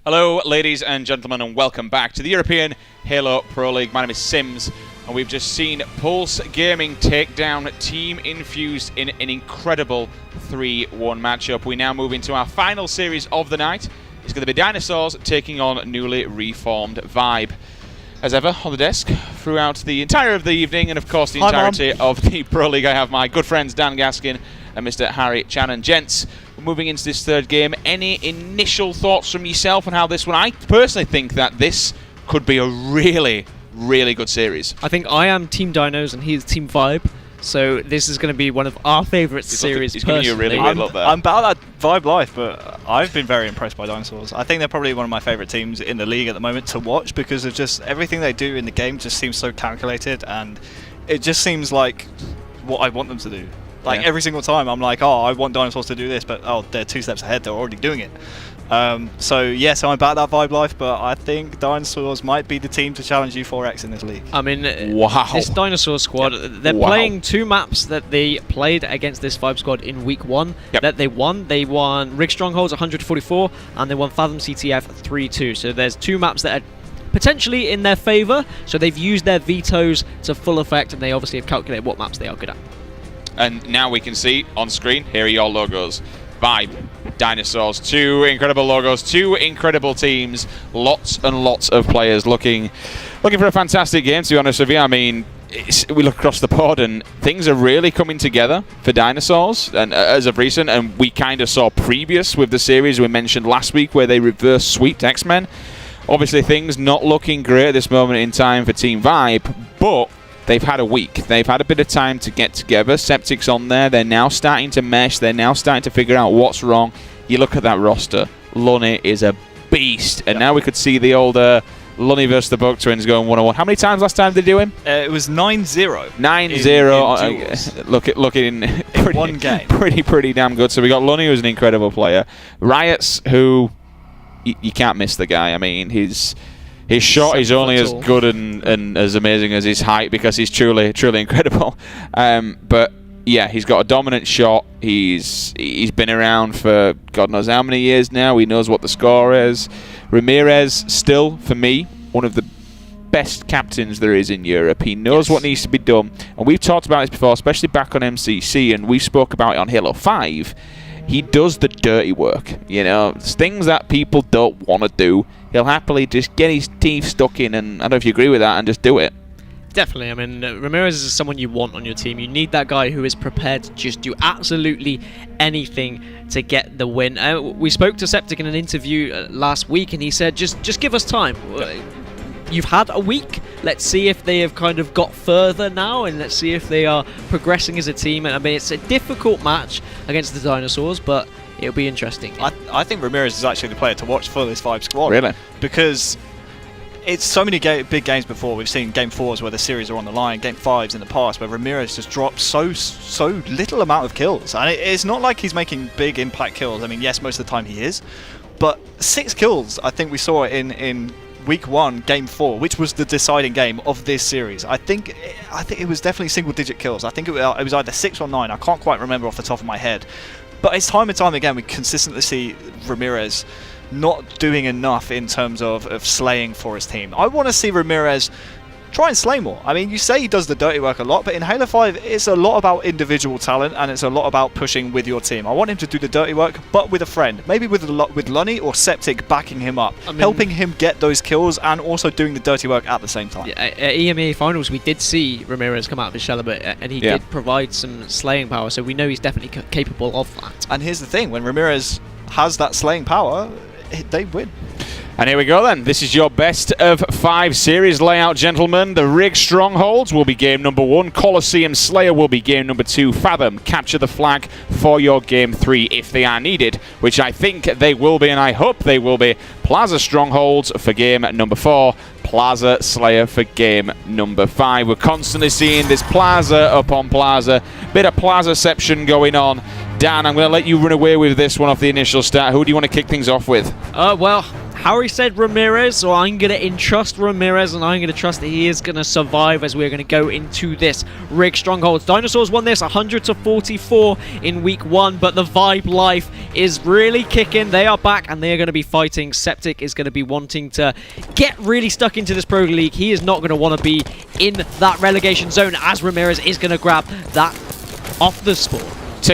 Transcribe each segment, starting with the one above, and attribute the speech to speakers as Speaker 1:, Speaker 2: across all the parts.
Speaker 1: Hello, ladies and gentlemen, and welcome back to the European Halo Pro League. My name is Sims, and we've just seen Pulse Gaming take down Team Infused in an incredible 3-1 matchup. We now move into our final series of the night. It's going to be Dinosaurs taking on newly reformed Vibe. As ever, on the desk throughout the entire of the evening, and of course the entirety of the Pro League, I have my good friends Dan Gaskin and Mr. Harry Channon. Gents, we're moving into this third game. Any initial thoughts from yourself on how this one? I personally think that this could be a really, really good series.
Speaker 2: I think I am Team Dinos and he's Team Vibe. So this is going to be one of our favourite series.
Speaker 1: He's giving you a really weird look there.
Speaker 3: I'm about that Vibe life, but I've been very impressed by Dinosaurs. I think they're probably one of my favourite teams in the league at the moment to watch because of just everything they do in the game just seems so calculated, and it just seems like what I want them to do. Like every single time I'm like, oh, I want Dinosaurs to do this, but oh, they're 2 steps ahead, they're already doing it. So yes, I'm about that Vibe life, but I think Dinosaurs might be the team to challenge U4X in this league.
Speaker 2: I mean, this Dinosaur squad, they're playing 2 maps that they played against this Vibe squad in week 1 that they won. They won Rig Strongholds 144 and they won Fathom CTF 3-2. So there's 2 maps that are potentially in their favour, so they've used their vetoes to full effect, and they obviously have calculated what maps they are good at.
Speaker 1: And now we can see on screen, here are your logos. Vibe, Dinosaurs, 2 incredible logos, 2 incredible teams, lots and lots of players looking for a fantastic game, to be honest with you. I mean, we look across the board and things are really coming together for Dinosaurs, and as of recent, and we kind of saw previous with the series we mentioned last week where they reverse sweeped X-Men. Obviously things not looking great at this moment in time for Team Vibe, but they've had a week. They've had a bit of time to get together. Septic's on there. They're now starting to mesh. They're now starting to figure out what's wrong. You look at that roster. Lunny is a beast. And now we could see the older Lunny versus the Buck Twins going 1-on-1. How many times last time did they do him?
Speaker 3: It was 9-0.
Speaker 1: 9-0. Looking pretty,
Speaker 3: one game.
Speaker 1: Pretty damn good. So we got Lunny, who's an incredible player. Riots, who you can't miss the guy. I mean, his shot is only as good and as amazing as his height because he's truly incredible. But yeah, he's got a dominant shot. He's been around for God knows how many years now. He knows what the score is. Ramirez, still for me, one of the best captains there is in Europe. He knows what needs to be done, and we've talked about this before, especially back on MCC, and we spoke about it on Halo 5. He does the dirty work, you know, it's things that people don't want to do. He'll happily just get his teeth stuck in, and I don't know if you agree with that, and just do it.
Speaker 2: Definitely. I mean, Ramirez is someone you want on your team. You need that guy who is prepared to just do absolutely anything to get the win. We spoke to Septic in an interview last week, and he said, just give us time. You've had a week. Let's see if they have kind of got further now, and let's see if they are progressing as a team. And I mean, it's a difficult match against the Dinosaurs, but it'll be interesting.
Speaker 3: I think Ramirez is actually the player to watch for this Vibe squad.
Speaker 1: Really?
Speaker 3: Because it's so many big games before. We've seen Game 4s where the series are on the line, Game 5s in the past where Ramirez just drops so little amount of kills. And it's not like he's making big impact kills. I mean, yes, most of the time he is. But 6 kills, I think we saw in Week 1, Game 4, which was the deciding game of this series. I think it was definitely single-digit kills. I think it was either 6 or 9. I can't quite remember off the top of my head. But it's time and time again we consistently see Ramirez not doing enough in terms of slaying for his team. I want to see Ramirez try and slay more. I mean, you say he does the dirty work a lot, but in Halo 5, it's a lot about individual talent, and it's a lot about pushing with your team. I want him to do the dirty work, but with a friend. Maybe with Lunny or Septic backing him up, helping him get those kills, and also doing the dirty work at the same time.
Speaker 2: Yeah, at EMEA Finals, we did see Ramirez come out of his shell a bit, and he did provide some slaying power, so we know he's definitely capable of that.
Speaker 3: And here's the thing, when Ramirez has that slaying power, they win.
Speaker 1: And here we go then. This is your best of 5 series layout, gentlemen. The Rig Strongholds will be game number 1. Colosseum Slayer will be game number 2. Fathom, capture the flag for your game 3 if they are needed, which I think they will be, and I hope they will be. Plaza Strongholds for game number 4. Plaza Slayer for game number 5. We're constantly seeing this Plaza upon Plaza. Bit of Plazaception going on. Dan, I'm going to let you run away with this one off the initial start. Who do you want to kick things off with?
Speaker 2: Well, Harry said Ramirez, so I'm going to entrust Ramirez, and I'm going to trust that he is going to survive as we're going to go into this Rig Strongholds. Dinosaurs won this 100-44 in week 1, but the Vibe life is really kicking. They are back, and they are going to be fighting. Septic is going to be wanting to get really stuck into this Pro League. He is not going to want to be in that relegation zone, as Ramirez is going to grab that off the spawn.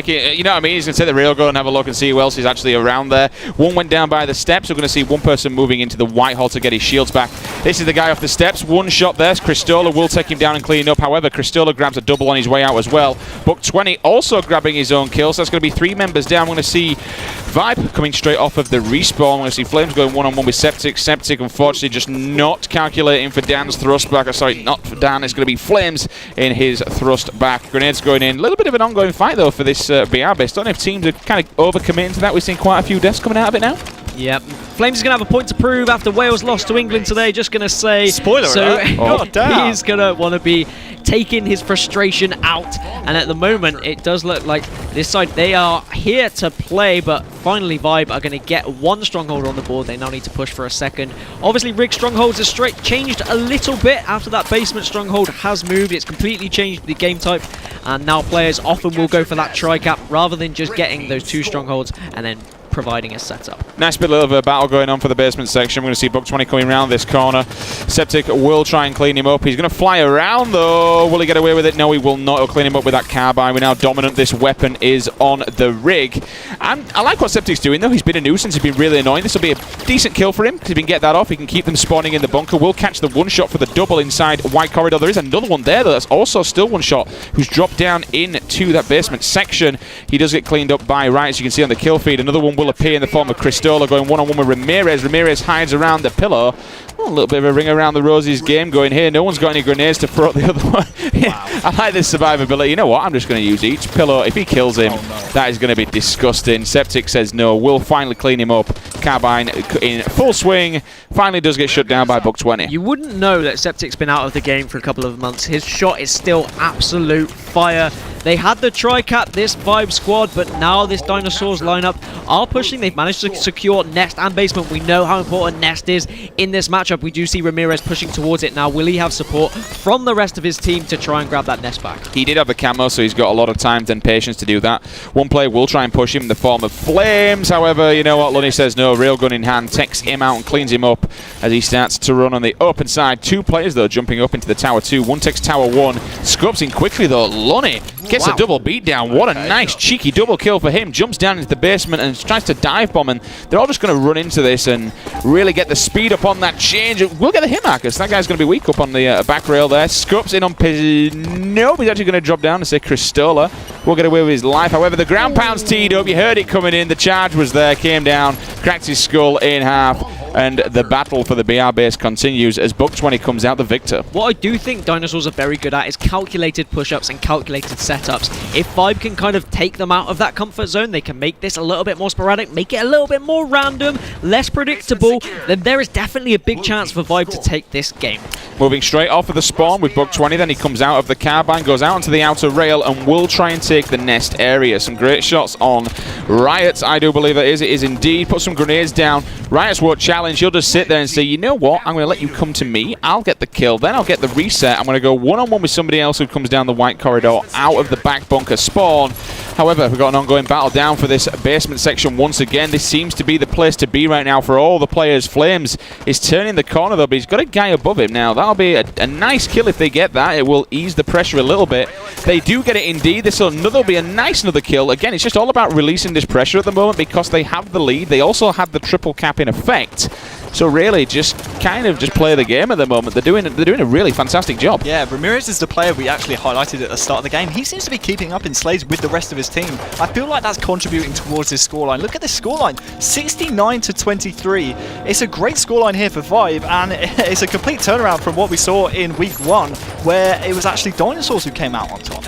Speaker 1: You know what I mean? He's going to take the railgun and have a look and see who else is actually around there. One went down by the steps. We're going to see one person moving into the white hole to get his shields back. This is the guy off the steps. One shot there. Kristola will take him down and clean up. However, Kristola grabs a double on his way out as well. Buck 20 also grabbing his own kill. So that's going to be 3 members down. We're going to see Vibe coming straight off of the respawn. We're going to see Flames going one-on-one with Septic. Septic, unfortunately, just not calculating for Dan's thrust back. Sorry, not for Dan. It's going to be Flames in his thrust back. Grenades going in. A little bit of an ongoing fight, though, for this BR base. Don't know if teams are kind of overcommitting to that. We've seen quite a few deaths coming out of it now.
Speaker 2: Yep. Flames is going to have a point to prove after Wales lost to England today. Just going to say...
Speaker 3: Spoiler alert. God damn.
Speaker 2: He's going to want to be taking his frustration out. And at the moment, it does look like this side, they are here to play, but finally Vibe are going to get 1 stronghold on the board. They now need to push for a second. Obviously, Rig Strongholds has changed a little bit after that basement stronghold has moved. It's completely changed the game type, and now players often will go for that tri-cap rather than just getting those 2 strongholds and then providing a setup.
Speaker 1: Nice bit of a battle going on for the basement section. We're going to see Buck 20 coming around this corner. Septic will try and clean him up. He's going to fly around though. Will he get away with it? No, he will not. He'll clean him up with that carbine. We're now dominant. This weapon is on the rig. And I like what Septic's doing though. He's been a nuisance. He's been really annoying. This will be a decent kill for him because he can get that off. He can keep them spawning in the bunker. We'll catch the 1 shot for the double inside White Corridor. There is another one there though. That's also still 1 shot who's dropped down into that basement section. He does get cleaned up by Riot, as you can see on the kill feed. Another one will appear in the form of Kristola going one-on-one with Ramirez. Ramirez hides around the pillar. A little bit of a ring around the roses game going here. No one's got any grenades to throw at the other one. Wow. I like this survivability. You know what? I'm just going to use each pillow. If he kills him, that is going to be disgusting. Septic says no. We'll finally clean him up. Carbine in full swing. Finally does get shut down by Buck 20.
Speaker 2: You wouldn't know that Septic's been out of the game for a couple of months. His shot is still absolute fire. They had the tri-cap, this Vibe squad, but now this Dinosaurs lineup are pushing. They've managed to secure Nest and basement. We know how important Nest is in this matchup. We do see Ramirez pushing towards it now. Will he have support from the rest of his team to try and grab that Nest back?
Speaker 1: He did have the camo, so he's got a lot of time and patience to do that. One player will try and push him in the form of Flames. However, you know what? Lunny says no. Railgun in hand, takes him out and cleans him up as he starts to run on the open side. 2 players, though, jumping up into the Tower 2. One takes Tower 1. Scopes in quickly, though. Lunny gets a double beat down. What a nice cheeky double kill for him. Jumps down into the basement and tries to dive bomb, and they're all just going to run into this and really get the speed up on that change. We'll get the hit markers. That guy's going to be weak up on the back rail there. Scopes in on nope, he's actually going to drop down and say Kristola will get away with his life. However, the ground pound's teed up. You heard it coming in. The charge was there, came down, cracked his skull in half, and the battle for the BR base continues as Buck 20 comes out the victor.
Speaker 2: What I do think Dinosaurs are very good at is calculated push-ups and calculated setups. If Vibe can kind of take them out of that comfort zone, they can make this a little bit more sporadic, make it a little bit more random, less predictable, then there is definitely a big chance for Vibe to take this game.
Speaker 1: Moving straight off of the spawn with Buck 20, then he comes out of the carbine, goes out onto the outer rail, and will try and take the Nest area. Some great shots on Riot, I do believe it is indeed. Put some grenades down. Riot's won't challenge. He'll just sit there and say, you know what, I'm going to let you come to me. I'll get the kill, then I'll get the reset. I'm going to go one-on-one with somebody else who comes down the white corridor out of the back bunker spawn. However, we've got an ongoing battle down for this basement section once again. This seems to be the place to be right now for all the players. Flames is turning the corner though, but he's got a guy above him now. That'll be a nice kill if they get that. It will ease the pressure a little bit. They do get it indeed. This will be a nice another kill. Again, it's just all about releasing this pressure at the moment because they have the lead. They also have the triple cap in effect. So really, just kind of play the game at the moment. They're doing a really fantastic job.
Speaker 3: Yeah, Ramirez is the player we actually highlighted at the start of the game. He seems to be keeping up in slays with the rest of his team. I feel like that's contributing towards his scoreline. Look at this scoreline, 69-23. It's a great scoreline here for Vibe, and it's a complete turnaround from what we saw in week 1, where it was actually Dinosaurs who came out on top.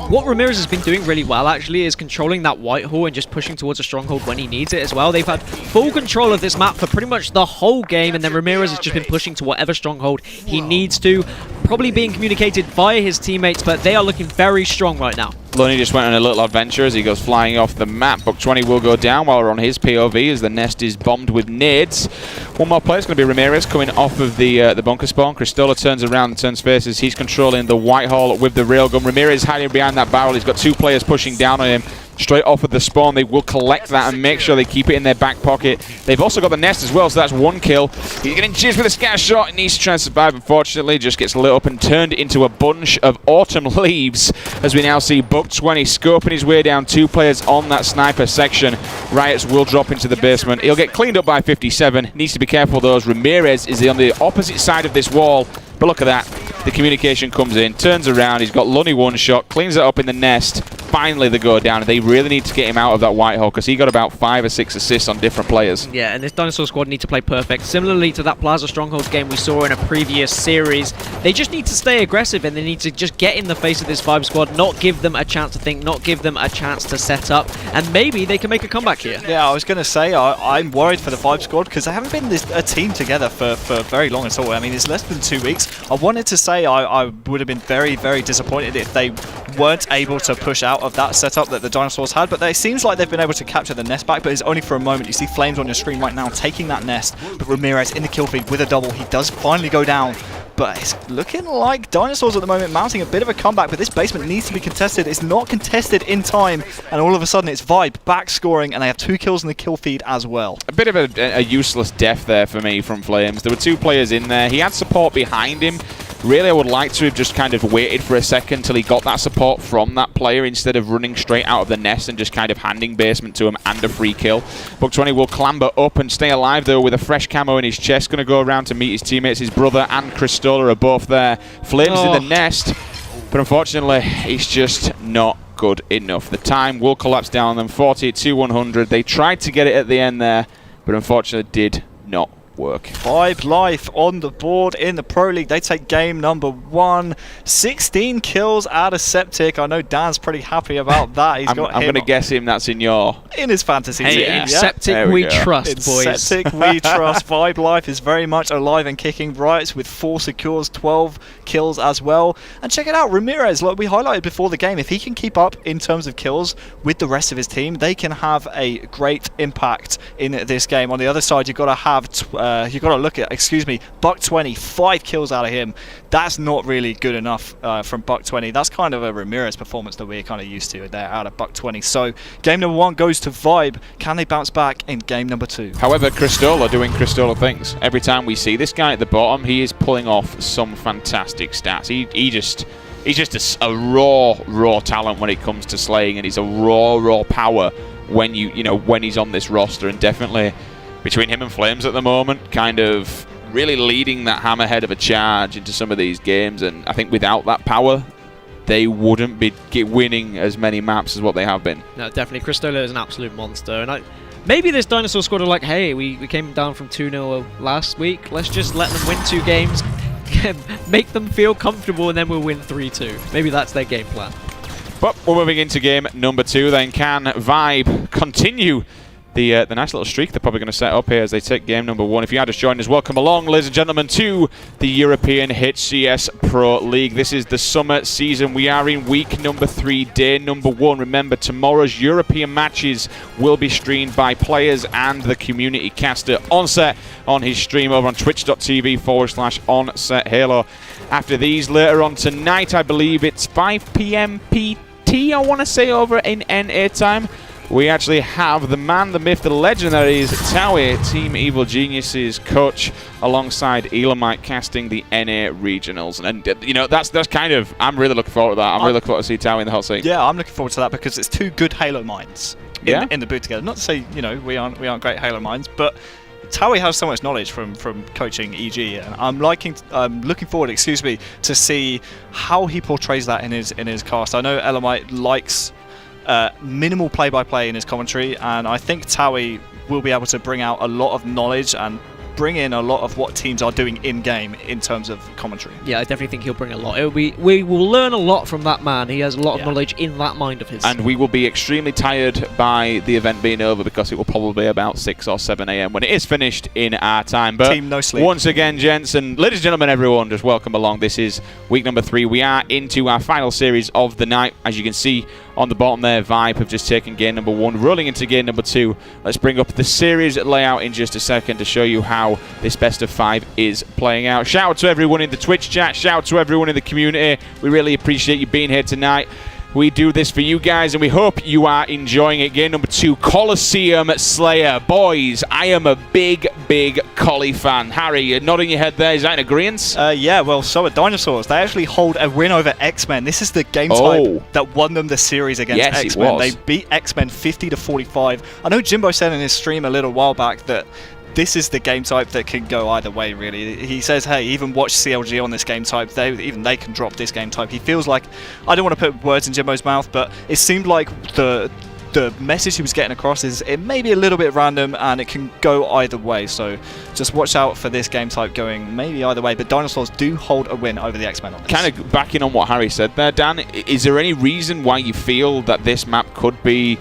Speaker 2: What Ramirez has been doing really well, actually, is controlling that white hole and just pushing towards a stronghold when he needs it as well. They've had full control of this map for pretty much the whole whole game, and then Ramirez has just been pushing to whatever stronghold he needs to. Probably being communicated via his teammates, but they are looking very strong right now.
Speaker 1: Loney just went on a little adventure as he goes flying off the map. Buck 20 will go down while we're on his POV as the nest is bombed with nades. One more player is going to be Ramirez coming off of the bunker spawn. Cristola turns around and turns faces. He's controlling the Whitehall with the railgun. Ramirez hiding behind that barrel. He's got 2 players pushing down on him. Straight off of the spawn, they will collect that and make sure they keep it in their back pocket. They've also got the nest as well, so that's 1 kill. He's getting jizzed with a scatter shot. He needs to try and survive, unfortunately. Just gets lit up and turned into a bunch of autumn leaves as we now see Buck 20 scoping his way down 2 players on that sniper section. Riots will drop into the basement. He'll get cleaned up by 57. Needs to be careful, though, as Ramirez is on the opposite side of this wall. But look at that. The communication comes in, turns around. He's got Lunny 1 shot, cleans it up in the nest. Finally, they go down. They really need to get him out of that Whitehall because he got about 5 or 6 assists on different players.
Speaker 2: Yeah, and this Dinosaur squad need to play perfect. Similarly to that Plaza Strongholds game we saw in a previous series, they just need to stay aggressive and they need to just get in the face of this Vibe squad, not give them a chance to think, not give them a chance to set up, and maybe they can make a comeback here.
Speaker 3: Yeah, I was going to say, I'm worried for the Vibe squad because they haven't been a team together for very long at all. I mean, it's less than 2 weeks. I wanted to say I would have been very, very disappointed if they weren't able to push out of that setup that the Dinosaurs had, but it seems like they've been able to capture the nest back, but it's only for a moment. You see Flames on your screen right now taking that nest, but Ramirez in the kill feed with a double. He does finally go down, but it's looking like Dinosaurs at the moment mounting a bit of a comeback, but this basement needs to be contested. It's not contested in time, and all of a sudden it's Vibe back scoring, and they have 2 kills in the kill feed as well.
Speaker 1: A bit of a useless death there for me from Flames. There were 2 players in there. He had support behind him. Really, I would like to have just kind of waited for a second till he got that support from that player instead of running straight out of the nest and just kind of handing basement to him and a free kill. Buck 20 will clamber up and stay alive, though, with a fresh camo in his chest. Going to go around to meet his teammates. His brother and Cristola are both there. Flames in the nest, but unfortunately, it's just not good enough. The time will collapse down on them, 42-100. They tried to get it at the end there, but unfortunately did not work.
Speaker 3: Vibe Life on the board in the Pro League. They take game number 1. 16 kills out of Septic. I know Dan's pretty happy about that. I'm
Speaker 1: going to guess him that's in
Speaker 3: his fantasy team.
Speaker 2: Yeah. Septic we trust, boys.
Speaker 3: Septic we trust. Vibe Life is very much alive and kicking. Riots with 4 secures, 12 kills as well. And check it out, Ramirez, like we highlighted before the game, if he can keep up in terms of kills with the rest of his team, they can have a great impact in this game. On the other side, you've got to have look at, Buck 20, 5 kills out of him. That's not really good enough from Buck 20. That's kind of a Ramirez performance that we're kind of used to there out of Buck 20. So game number 1 goes to Vibe. Can they bounce back in game number 2?
Speaker 1: However, Cristola doing Cristola things. Every time we see this guy at the bottom, he is pulling off some fantastic stats. He's just a raw talent when it comes to slaying, and he's a raw power when when he's on this roster, and definitely between him and Flames at the moment, kind of really leading that hammerhead of a charge into some of these games. And I think without that power, they wouldn't be winning as many maps as what they have been.
Speaker 2: No, definitely. Cristola is an absolute monster. And maybe this Dinosaur squad are like, hey, we came down from 2-0 last week. Let's just let them win 2 games, make them feel comfortable, and then we'll win 3-2. Maybe that's their game plan.
Speaker 1: But we're moving into game number 2 then. Can Vibe continue the nice little streak they're probably going to set up here as they take game number 1? If you had just joined us, welcome along, ladies and gentlemen, to the European HCS Pro League. This is the summer season. We are in week number 3, day number 1. Remember, tomorrow's European matches will be streamed by players and the community caster Onset on his stream over on twitch.tv/OnsetHalo. After these, later on tonight, I believe it's 5 PM PT, I want to say, over in NA time, we actually have the man, the myth, the legend that is Towie, Team Evil Geniuses coach, alongside Elamite casting the NA regionals. And that's kind of, I'm really looking forward to that. I'm really looking forward to see Towie in the hot seat. Yeah,
Speaker 3: I'm looking forward to that because it's 2 good Halo minds in the booth together. Not to say we aren't great Halo minds, but Towie has so much knowledge from coaching EG, and I'm looking forward, to see how he portrays that in his cast. I know Elamite likes minimal play-by-play in his commentary, and I think Towie will be able to bring out a lot of knowledge and bring in a lot of what teams are doing in-game in terms of commentary.
Speaker 2: Yeah, I definitely think he'll bring a lot. We will learn a lot from that man. He has a lot of knowledge in that mind of his.
Speaker 1: And we will be extremely tired by the event being over, because it will probably be about 6 or 7 a.m. when it is finished in our time. But
Speaker 3: Team no sleep.
Speaker 1: Once again, gents and ladies and gentlemen, everyone, just welcome along. This is week number 3. We are into our final series of the night. As you can see on the bottom there, Vibe have just taken game number 1, rolling into game number 2. Let's bring up the series layout in just a second to show you how this best of 5 is playing out. Shout out to everyone in the Twitch chat. Shout out to everyone in the community. We really appreciate you being here tonight. We do this for you guys, and we hope you are enjoying it. Game number 2, Colosseum Slayer. Boys, I am a big Collie fan. Harry, you're nodding your head there. Is that in agreement?
Speaker 3: Yeah, well, so are Dinosaurs. They actually hold a win over X-Men. This is the game type that won them the series against X-Men. They beat X-Men 50-45. I know Jimbo said in his stream a little while back that this is the game type that can go either way, really. He says, hey, even watch CLG on this game type. Even they can drop this game type. He feels like, I don't want to put words in Jimbo's mouth, but it seemed like the message he was getting across is it may be a little bit random and it can go either way. So just watch out for this game type going maybe either way. But Dinosaurs do hold a win over the X-Men on this.
Speaker 1: Kind of backing on what Harry said there, Dan, is there any reason why you feel that this map could be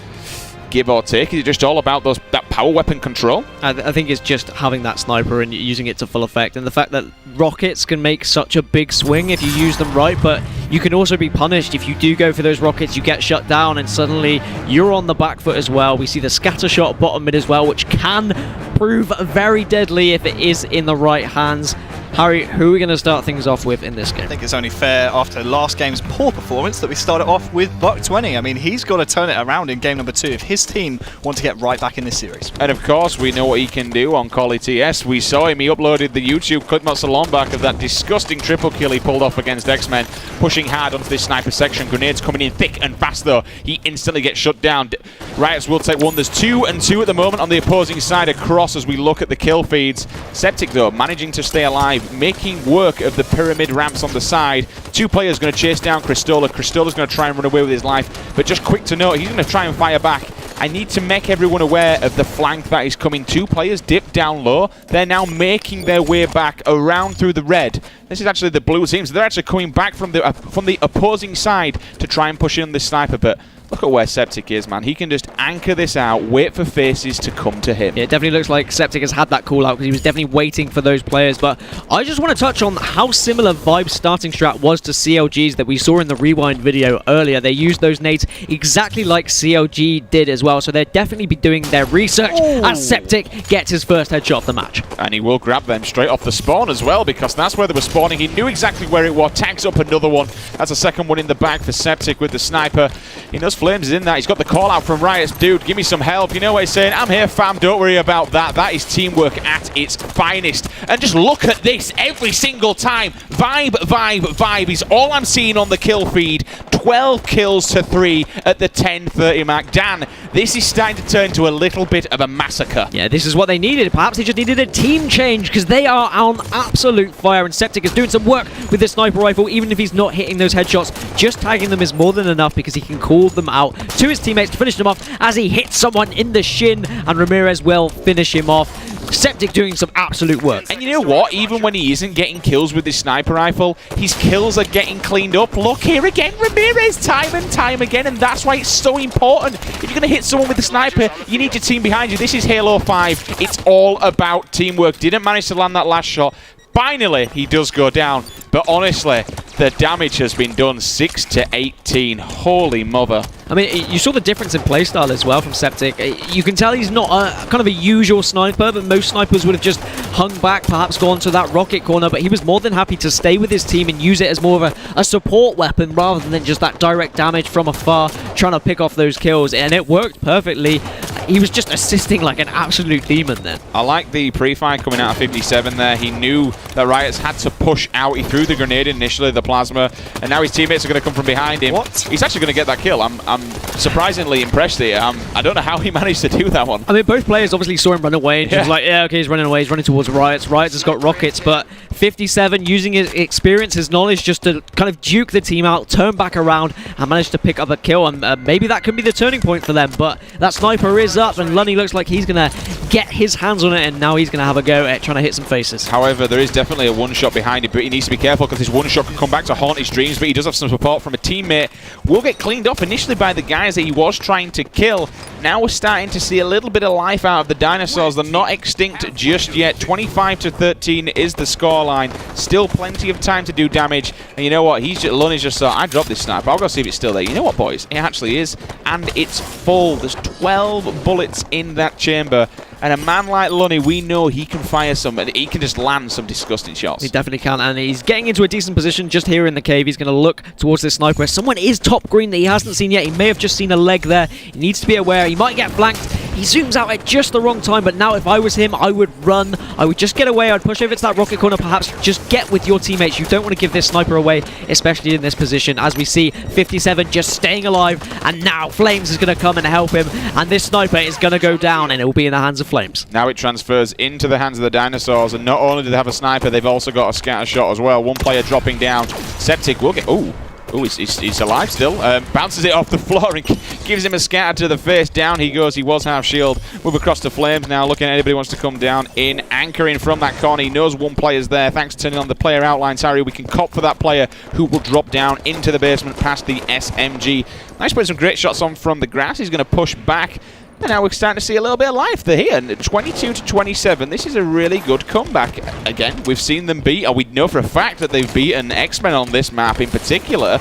Speaker 1: give or take? Is it just all about that power weapon control?
Speaker 2: I think it's just having that sniper and using it to full effect, and the fact that rockets can make such a big swing if you use them right, but you can also be punished if you do go for those rockets. You get shut down and suddenly you're on the back foot as well. We see the scatter shot bottom mid as well, which can prove very deadly if it is in the right hands. Harry, who are we going to start things off with in this game?
Speaker 3: I think it's only fair after last game's poor performance that we start it off with Buck20. I mean, he's got to turn it around in game number 2 if his team want to get right back in this series.
Speaker 1: And of course, we know what he can do on Collie TS. We saw him, he uploaded the YouTube clip not so long back of that disgusting triple kill he pulled off against X-Men, pushing hard onto this sniper section. Grenades coming in thick and fast though. He instantly gets shut down. Riots will take 1. There's 2 and 2 at the moment on the opposing side across as we look at the kill feeds. Septic though, managing to stay alive, making work of the pyramid ramps on the side. 2 players going to chase down Cristola. Cristola's going to try and run away with his life, but just quick to note, he's going to try and fire back. I need to make everyone aware of the flank that is coming. 2 players dip down low. They're now making their way back around through the red. This is actually the blue team, so they're actually coming back from the opposing side to try and push in this sniper, but look at where Septic is, man. He can just anchor this out, wait for faces to come to him.
Speaker 2: Yeah, it definitely looks like Septic has had that call out because he was definitely waiting for those players. But I just want to touch on how similar Vibe's starting strat was to CLG's that we saw in the Rewind video earlier. They used those nades exactly like CLG did as well. So they'll definitely be doing their research as Septic gets his first headshot of the match. And
Speaker 1: he will grab them straight off the spawn as well, because that's where they were spawning. He knew exactly where it was. Tags up another one. That's a second one in the bag for Septic with the sniper. He knows Flames is in that. He's got the call out from Riot's dude. Give me some help. You know what he's saying? I'm here, fam. Don't worry about that. That is teamwork at its finest. And just look at this every single time. Vibe is all I'm seeing on the kill feed. 12 kills to 3 at the 10:30 mark. Dan, this is starting to turn to a little bit of a massacre.
Speaker 2: Yeah, this is what they needed. Perhaps they just needed a team change because they are on absolute fire, and Septic is doing some work with the sniper rifle. Even if he's not hitting those headshots, just tagging them is more than enough because he can call them out to his teammates to finish them off as he hits someone in the shin, and Ramirez will finish him off. Septic doing some absolute work.
Speaker 1: And you know what? Even when he isn't getting kills with his sniper rifle, his kills are getting cleaned up. Look here again, Ramirez, time and time again, and that's why it's so important. If you're going to hit someone with a sniper, you need your team behind you. This is Halo 5. It's all about teamwork. Didn't manage to land that last shot. Finally, he does go down. But honestly, the damage has been done 6 to 18. Holy mother.
Speaker 2: I mean, you saw the difference in playstyle as well from Septic. You can tell he's not kind of a usual sniper, but most snipers would have just hung back, perhaps gone to that rocket corner, but he was more than happy to stay with his team and use it as more of a support weapon rather than just that direct damage from afar, trying to pick off those kills, and it worked perfectly. He was just assisting like an absolute demon then.
Speaker 1: I like the pre-fire coming out of 57 there. He knew that Riots had to push out. He threw the grenade initially, the plasma, and now his teammates are going to come from behind him.
Speaker 3: What?
Speaker 1: He's actually going to get that kill. I'm surprisingly impressed here. I don't know how he managed to do that one.
Speaker 2: I mean, both players obviously saw him run away, and he was like, yeah, okay, he's running away, he's running towards Riots. Riots has got rockets, but 57 using his experience, his knowledge, just to kind of duke the team out, turn back around, and manage to pick up a kill. And maybe that can be the turning point for them. But that sniper is up, and Lunny looks like he's going to get his hands on it, and now he's going to have a go at trying to hit some faces.
Speaker 1: However, there is definitely a one-shot behind it, but he needs to be careful because this one-shot can come back to haunt his dreams, but he does have some support from a teammate. Will get cleaned up initially by the guys that he was trying to kill. Now we're starting to see a little bit of life out of the Dinosaurs. They're not extinct just yet. 25-13 is the scoreline. Still plenty of time to do damage. And you know what? Lunny's just thought, I dropped this sniper. I'll go see if it's still there. You know what, boys? It actually is. And it's full. There's 12 bullets in that chamber. And a man like Lunny, we know he can fire some, and he can just land some disgusting shots.
Speaker 2: He definitely can, and he's getting into a decent position just here in the cave. He's going to look towards this sniper. Someone is top green that he hasn't seen yet. He may have just seen a leg there. He needs to be aware. He might get flanked. He zooms out at just the wrong time, but now if I was him, I would run. I would just get away. I'd push over to that rocket corner, perhaps just get with your teammates. You don't want to give this sniper away, especially in this position. As we see 57 just staying alive, and now Flames is going to come and help him, and this sniper is going to go down, and it will be in the hands of Flames.
Speaker 1: Now it transfers into the hands of the Dinosaurs, and not only do they have a sniper, they've also got a scatter shot as well. One player dropping down. Septic will get... Oh, he's alive still. Bounces it off the floor and gives him a scatter to the face. Down he goes. He was half shield. Move across to Flames now. Looking at anybody who wants to come down in. Anchoring from that corner. He knows one player's there. Thanks to turning on the player outlines, Harry. We can cop for that player who will drop down into the basement past the SMG. Nice putting some great shots on from the grass. He's going to push back. And now we're starting to see a little bit of life there here. 22-27. This is a really good comeback. Again, we've seen them beat, or we know for a fact that they've beaten X-Men on this map in particular.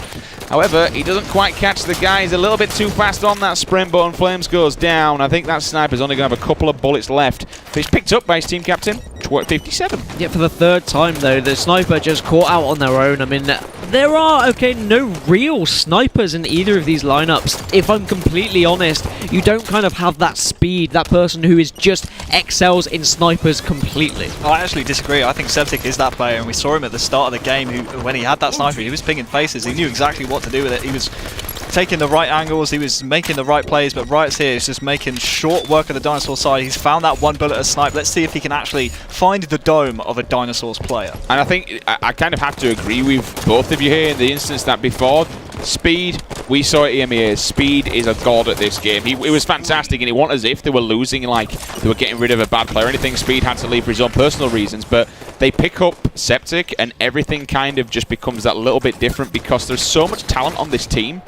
Speaker 1: However, he doesn't quite catch the guy. He's a little bit too fast on that sprint, but Flames goes down. I think that sniper's only going to have a couple of bullets left. But he's picked up by his team captain, 57.
Speaker 2: Yeah, for the third time, though, the sniper just caught out on their own. I mean, there are, no real snipers in either of these lineups. If I'm completely honest, you don't kind of have that speed, that person who is just excels in snipers completely.
Speaker 3: I actually disagree. I think Septic is that player, and we saw him at the start of the game when he had that sniper, he was pinging faces. He knew exactly what to do with it. He was taking the right angles, he was making the right plays, but Riot's here is just making short work of the Dinosaur side. He's found that one bullet a snipe. Let's see if he can actually find the dome of a Dinosaurs player.
Speaker 1: And I think I kind of have to agree with both of you here in the instance that before, speed, we saw it EMEA, speed is a god at this game. It was fantastic, and it wasn't as if they were losing, like they were getting rid of a bad player or anything. Speed had to leave for his own personal reasons, but they pick up Septic, and everything kind of just becomes that little bit different because there's so much talent on this team.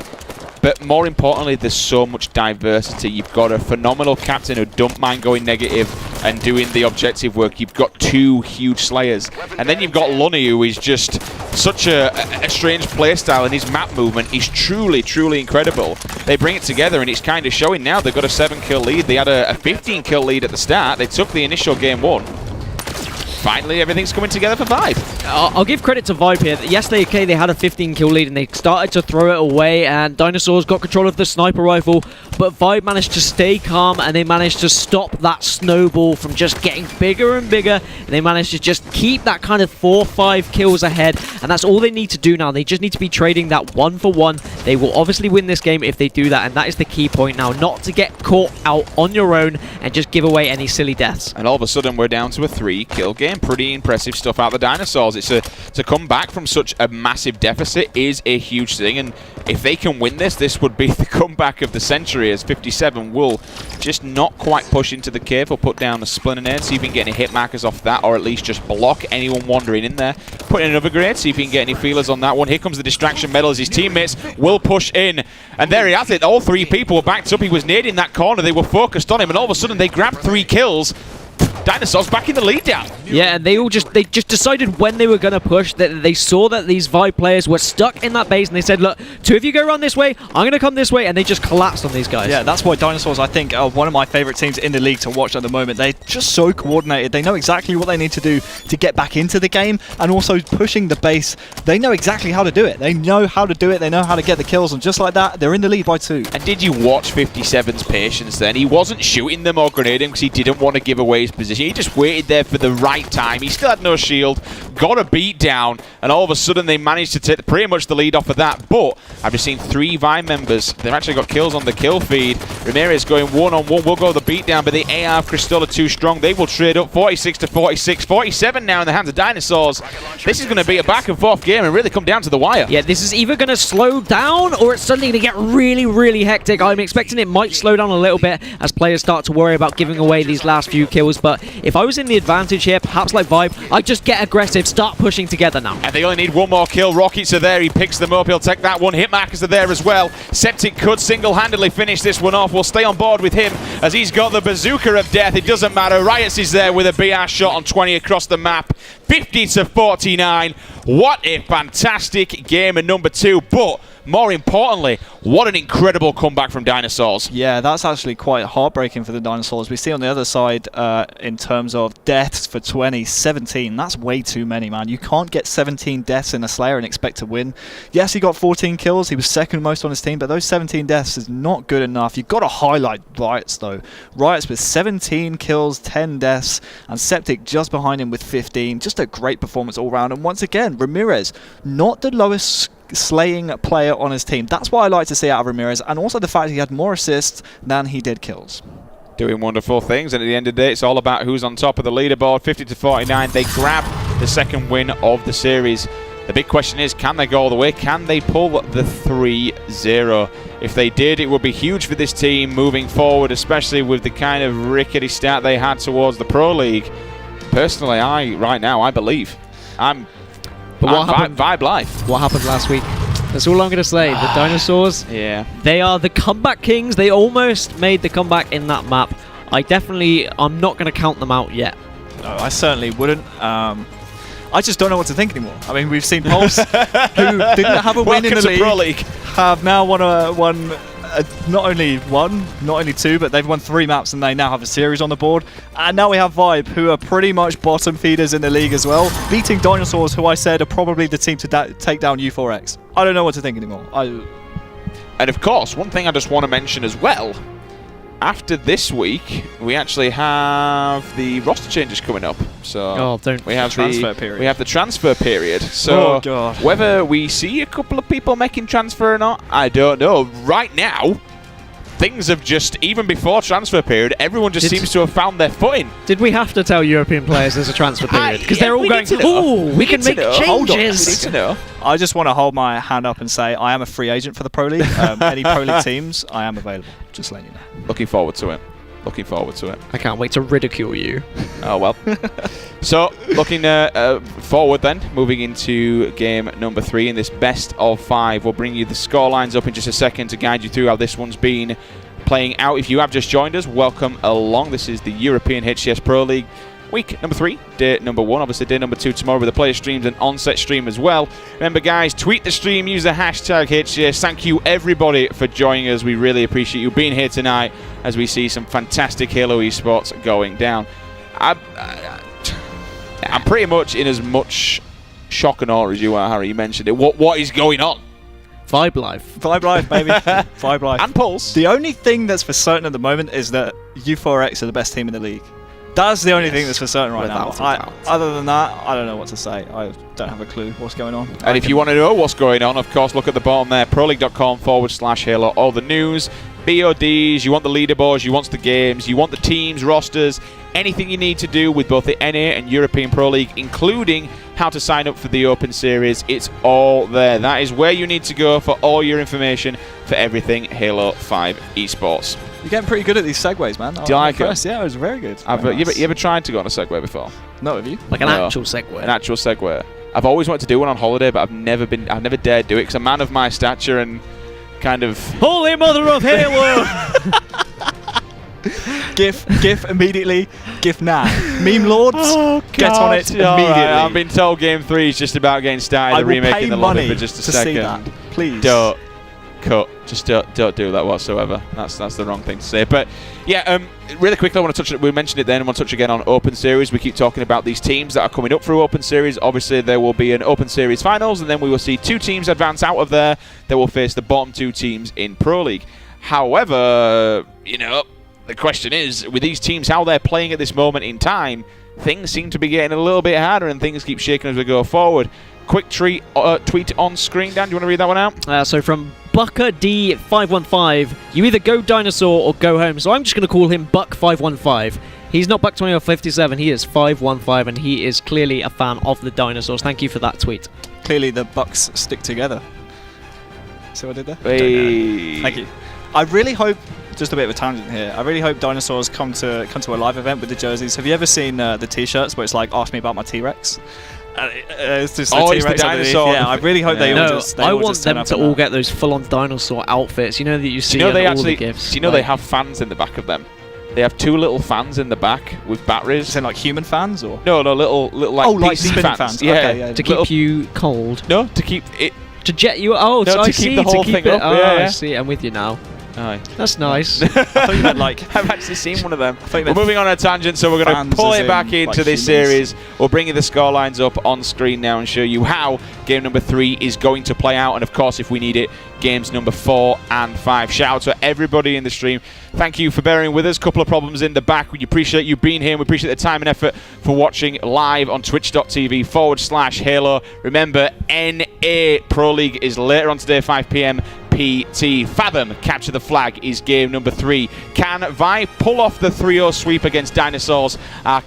Speaker 1: But more importantly, there's so much diversity. You've got a phenomenal captain who don't mind going negative and doing the objective work. You've got two huge slayers. And then you've got Lunny, who is just such a strange playstyle, and his map movement is truly, truly incredible. They bring it together, and it's kind of showing now. They've got a 7-kill lead. They had a 15-kill lead at the start. They took the initial game 1. Finally, everything's coming together for Vibe.
Speaker 2: I'll give credit to Vibe here. Yesterday, they had a 15-kill lead, and they started to throw it away, and Dinosaurs got control of the sniper rifle, but Vibe managed to stay calm, and they managed to stop that snowball from just getting bigger and bigger. And they managed to just keep that kind of 4-5 kills ahead, and that's all they need to do now. They just need to be trading that 1-for-1. They will obviously win this game if they do that, and that is the key point now, not to get caught out on your own and just give away any silly deaths.
Speaker 1: And all of a sudden, we're down to a 3-kill game. Pretty impressive stuff out of the Dinosaurs. To come back from such a massive deficit is a huge thing, and if they can win this would be the comeback of the century, as 57 will just not quite push into the cave or put down a splinter nade, see if he can get any hit markers off that, or at least just block anyone wandering in there. Put in another grenade, see if he can get any feelers on that one. Here comes the distraction medal as his teammates will push in, and there he has it. All 3 people were backed up. He was nading that corner. They were focused on him, and all of a sudden they grabbed 3 kills. Dinosaurs back in the lead down.
Speaker 2: Yeah, and they just decided when they were going to push. That they saw that these Vibe players were stuck in that base, and they said, look, 2 of you go around this way, I'm going to come this way, and they just collapsed on these guys.
Speaker 3: Yeah, that's why Dinosaurs, I think, are one of my favorite teams in the league to watch at the moment. They're just so coordinated. They know exactly what they need to do to get back into the game, and also pushing the base. They know exactly how to do it. They know how to do it. They know how to get the kills, and just like that, they're in the lead by 2.
Speaker 1: And did you watch 57's patience then? He wasn't shooting them or grenading because he didn't want to give away his position. He just waited there for the right time. He still had no shield. got a beat down, and all of a sudden they managed to take pretty much the lead off of that. But I've just seen 3 Vine members. They've actually got kills on the kill feed. Ramirez going 1-on-1. Will go the beat down, but the AR of Crystal are too strong. They will trade up 46 to 46. 47 now in the hands of Dinosaurs. This is going to be a back and forth game and really come down to the wire.
Speaker 2: Yeah, this is either going to slow down or it's suddenly going to get really, really hectic. I'm expecting it might slow down a little bit as players start to worry about giving away these last few kills. But if I was in the advantage here, perhaps like Vibe, I'd just get aggressive, start pushing together now.
Speaker 1: And they only need one more kill. Rockets are there. He picks them up. He'll take that one. Hitmarkers are there as well. Septic could single-handedly finish this one off. We'll stay on board with him as he's got the bazooka of death. It doesn't matter. Riots is there with a BR shot on 20 across the map. 50 to 49. What a fantastic game in number 2. But more importantly, what an incredible comeback from Dinosaurs.
Speaker 3: Yeah, that's actually quite heartbreaking for the Dinosaurs. We see on the other side, in terms of deaths for 17. That's way too many, man. You can't get 17 deaths in a Slayer and expect to win. Yes, he got 14 kills. He was second most on his team, but those 17 deaths is not good enough. You've got to highlight Riots, though. Riots with 17 kills, 10 deaths, and Septic just behind him with 15. Just a great performance all round. And once again, Ramirez, not the lowest slaying player on his team. That's what I like to see out of Ramirez, and also the fact he had more assists than he did kills.
Speaker 1: Doing wonderful things, and at the end of the day, it's all about who's on top of the leaderboard. 50 to 49, they grab the second win of the series. The big question is, can they go all the way? Can they pull the 3-0? If they did, it would be huge for this team moving forward, especially with the kind of rickety start they had towards the Pro League. Personally, right now, I believe.
Speaker 2: But what happened?
Speaker 1: Vibe life.
Speaker 2: What happened last week? That's all I'm going to say. The Dinosaurs,
Speaker 1: yeah,
Speaker 2: they are the comeback kings. They almost made the comeback in that map. I'm not going to count them out yet.
Speaker 3: No, I certainly wouldn't. I just don't know what to think anymore. I mean, we've seen Pulse, who didn't have a win in the
Speaker 1: Pro
Speaker 3: league, have now won not only 2, but they've won 3 maps and they now have a series on the board. And now we have Vibe, who are pretty much bottom feeders in the league as well, beating Dinosaurs, who I said are probably the team to take down U4X. I don't know what to think anymore.
Speaker 1: And of course, one thing I just want to mention as well, after this week, we actually have the roster changes coming up. So we have the transfer period. So whether we see a couple of people making transfer or not, I don't know. Right now, things have just, even before transfer period, everyone just seems to have found their footing.
Speaker 2: Did we have to tell European players there's a transfer period? Because they're all going, we can make changes.
Speaker 1: Hold on, we need to know.
Speaker 3: I just want to hold my hand up and say I am a free agent for the Pro League. Any Pro League teams, I am available. Just letting you know.
Speaker 1: Looking forward to it. Looking forward to it.
Speaker 2: I can't wait to ridicule you.
Speaker 1: Oh, well. So, looking forward then, moving into game number 3 in this best of 5. We'll bring you the score lines up in just a second to guide you through how this one's been playing out. If you have just joined us, welcome along. This is the European HCS Pro League. Week number 3, day number 1, obviously day number 2 tomorrow with the player streams and on-set stream as well. Remember guys, tweet the stream, use the hashtag HCS. Thank you everybody for joining us. We really appreciate you being here tonight as we see some fantastic Halo Esports going down. I'm pretty much in as much shock and awe as you are, Harry. You mentioned it. What is going on?
Speaker 2: Vibe life.
Speaker 3: Vibe life, baby. Vibe life.
Speaker 1: And Pulse.
Speaker 3: The only thing that's for certain at the moment is that U4X are the best team in the league. That's the only thing that's for certain right now. Other than that, I don't know what to say. I don't have a clue what's going on.
Speaker 1: And if you want to know what's going on, of course, look at the bottom there, proleague.com/Halo. All the news, BODs, you want the leaderboards, you want the games, you want the teams, rosters, anything you need to do with both the NA and European Pro League, including how to sign up for the Open Series. It's all there. That is where you need to go for all your information for everything Halo 5 Esports.
Speaker 3: You're getting pretty good at these segues, man.
Speaker 1: Do you like it?
Speaker 3: Yeah, it was very good.
Speaker 1: You ever tried to go on a Segway before?
Speaker 3: No, have you?
Speaker 2: Like an actual Segway?
Speaker 1: An actual Segway. I've always wanted to do one on holiday, but I've never dared do it because a man of my stature and kind of...
Speaker 2: Holy Mother of Halo!
Speaker 3: GIF immediately. GIF now. Meme lords, get on it immediately. Right.
Speaker 1: I've been told Game 3 is just about getting started.
Speaker 3: I will
Speaker 1: remaking
Speaker 3: pay
Speaker 1: the
Speaker 3: money
Speaker 1: lobby for just a
Speaker 3: to
Speaker 1: second.
Speaker 3: see that. Please.
Speaker 1: Don't do that whatsoever. That's the wrong thing to say. But yeah, really quickly, I want to touch it. We mentioned it then. I want to touch again on Open Series. We keep talking about these teams that are coming up through Open Series. Obviously, there will be an Open Series finals, and then we will see 2 teams advance out of there that will face the bottom 2 teams in Pro League. However, the question is, with these teams, how they're playing at this moment in time, things seem to be getting a little bit harder and things keep shaking as we go forward. Quick tweet on screen, Dan. Do you want to read that one out?
Speaker 2: So from Bucker D515, you either go Dinosaur or go home. So I'm just going to call him Buck515. He's not Buck 20 or 57, he is 515, and he is clearly a fan of the Dinosaurs. Thank you for that tweet.
Speaker 3: Clearly the Bucks stick together. See what I did there?
Speaker 1: Hey.
Speaker 3: Thank you. I really hope, just a bit of a tangent here, I really hope Dinosaurs come to a live event with the jerseys. Have you ever seen the t-shirts where it's like, ask me about my T-Rex? It's just
Speaker 1: Oh,
Speaker 3: the
Speaker 1: it's the
Speaker 3: T-Rex
Speaker 1: dinosaur.
Speaker 3: Yeah, I really hope they all just
Speaker 2: I
Speaker 3: all
Speaker 2: want
Speaker 3: just turn
Speaker 2: them
Speaker 3: up
Speaker 2: to
Speaker 3: in
Speaker 2: all
Speaker 3: that.
Speaker 2: get those full-on dinosaur outfits. You know that you see
Speaker 1: Do you know they
Speaker 2: in all
Speaker 1: actually?
Speaker 2: the gifs.
Speaker 1: Do you know they have fans in the back of them? They have 2 little fans in the back with batteries.
Speaker 3: Is it like human fans or?
Speaker 1: No, little like
Speaker 3: like
Speaker 1: PC
Speaker 3: spinning
Speaker 1: fans.
Speaker 3: fans.
Speaker 1: Yeah,
Speaker 3: Okay, yeah.
Speaker 2: to
Speaker 1: Little-
Speaker 2: keep you cold.
Speaker 1: No, to keep it.
Speaker 2: To jet you. Oh,
Speaker 1: No,
Speaker 2: so
Speaker 1: to
Speaker 2: I
Speaker 1: keep
Speaker 2: see.
Speaker 1: the whole
Speaker 2: to keep
Speaker 1: thing
Speaker 2: it.
Speaker 1: up,
Speaker 2: Oh,
Speaker 1: yeah,
Speaker 2: I
Speaker 1: yeah.
Speaker 2: see. I'm with you now.
Speaker 1: Aye.
Speaker 2: That's nice.
Speaker 3: I thought you meant like.
Speaker 1: I've actually seen one of them.
Speaker 3: thought you
Speaker 1: We're
Speaker 3: meant
Speaker 1: moving on a tangent, so we're going
Speaker 3: fans
Speaker 1: to pull
Speaker 3: as
Speaker 1: it
Speaker 3: in,
Speaker 1: back into
Speaker 3: like,
Speaker 1: this
Speaker 3: humans.
Speaker 1: series. We'll bring you the scorelines up on screen now and show you how game number 3 is going to play out. And of course, if we need it, games number 4 and 5. Shout out to everybody in the stream. Thank you for bearing with us. Couple of problems in the back. We appreciate you being here. We appreciate the time and effort for watching live on twitch.tv/Halo. Remember, NA Pro League is later on today, 5 p.m. PT. Fathom, capture the flag is game number 3. Can Vi pull off the 3-0 sweep against Dinosaurs?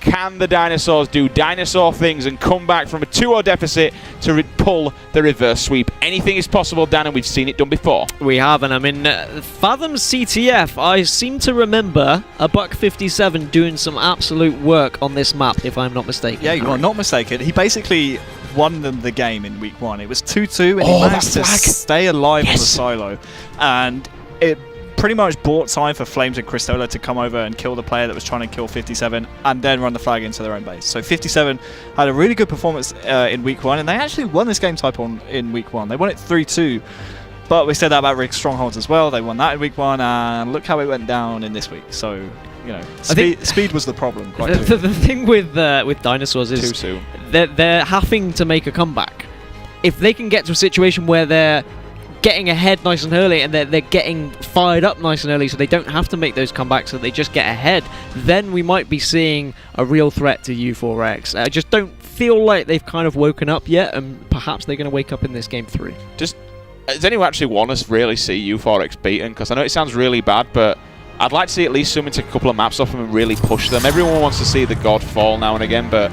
Speaker 1: Can the Dinosaurs do dinosaur things and come back from a 2-0 deficit to pull the reverse sweep? Anything is possible, Dan, and we've seen it done before.
Speaker 2: We have, and I'm in Fathom CTF. I seem to remember a Buck57 doing some absolute work on this map, if I'm not mistaken.
Speaker 3: Yeah, you are not mistaken. He basically won them the game in week 1. It was 2-2, and
Speaker 1: Oh,
Speaker 3: he managed to
Speaker 1: that flag.
Speaker 3: stay alive on the
Speaker 1: Yes.
Speaker 3: silo. And it pretty much bought time for Flames and Cristola to come over and kill the player that was trying to kill 57 and then run the flag into their own base. So 57 had a really good performance in week 1, and they actually won this game type in week 1. They won it 3-2. But we said that about Rick Strongholds as well. They won that in week 1, and look how it went down in this week. So, you know, speed was the problem. Quite
Speaker 2: The thing with Dinosaurs is
Speaker 1: Too soon.
Speaker 2: they're having to make a comeback. If they can get to a situation where they're getting ahead nice and early and they're getting fired up nice and early so they don't have to make those comebacks, so they just get ahead, then we might be seeing a real threat to U4X. I just don't feel like they've kind of woken up yet, and perhaps they're going to wake up in this game 3.
Speaker 1: Does anyone actually want us really see U4X beaten? Because I know it sounds really bad, but I'd like to see at least someone take a couple of maps off them and really push them. Everyone wants to see the God fall now and again, but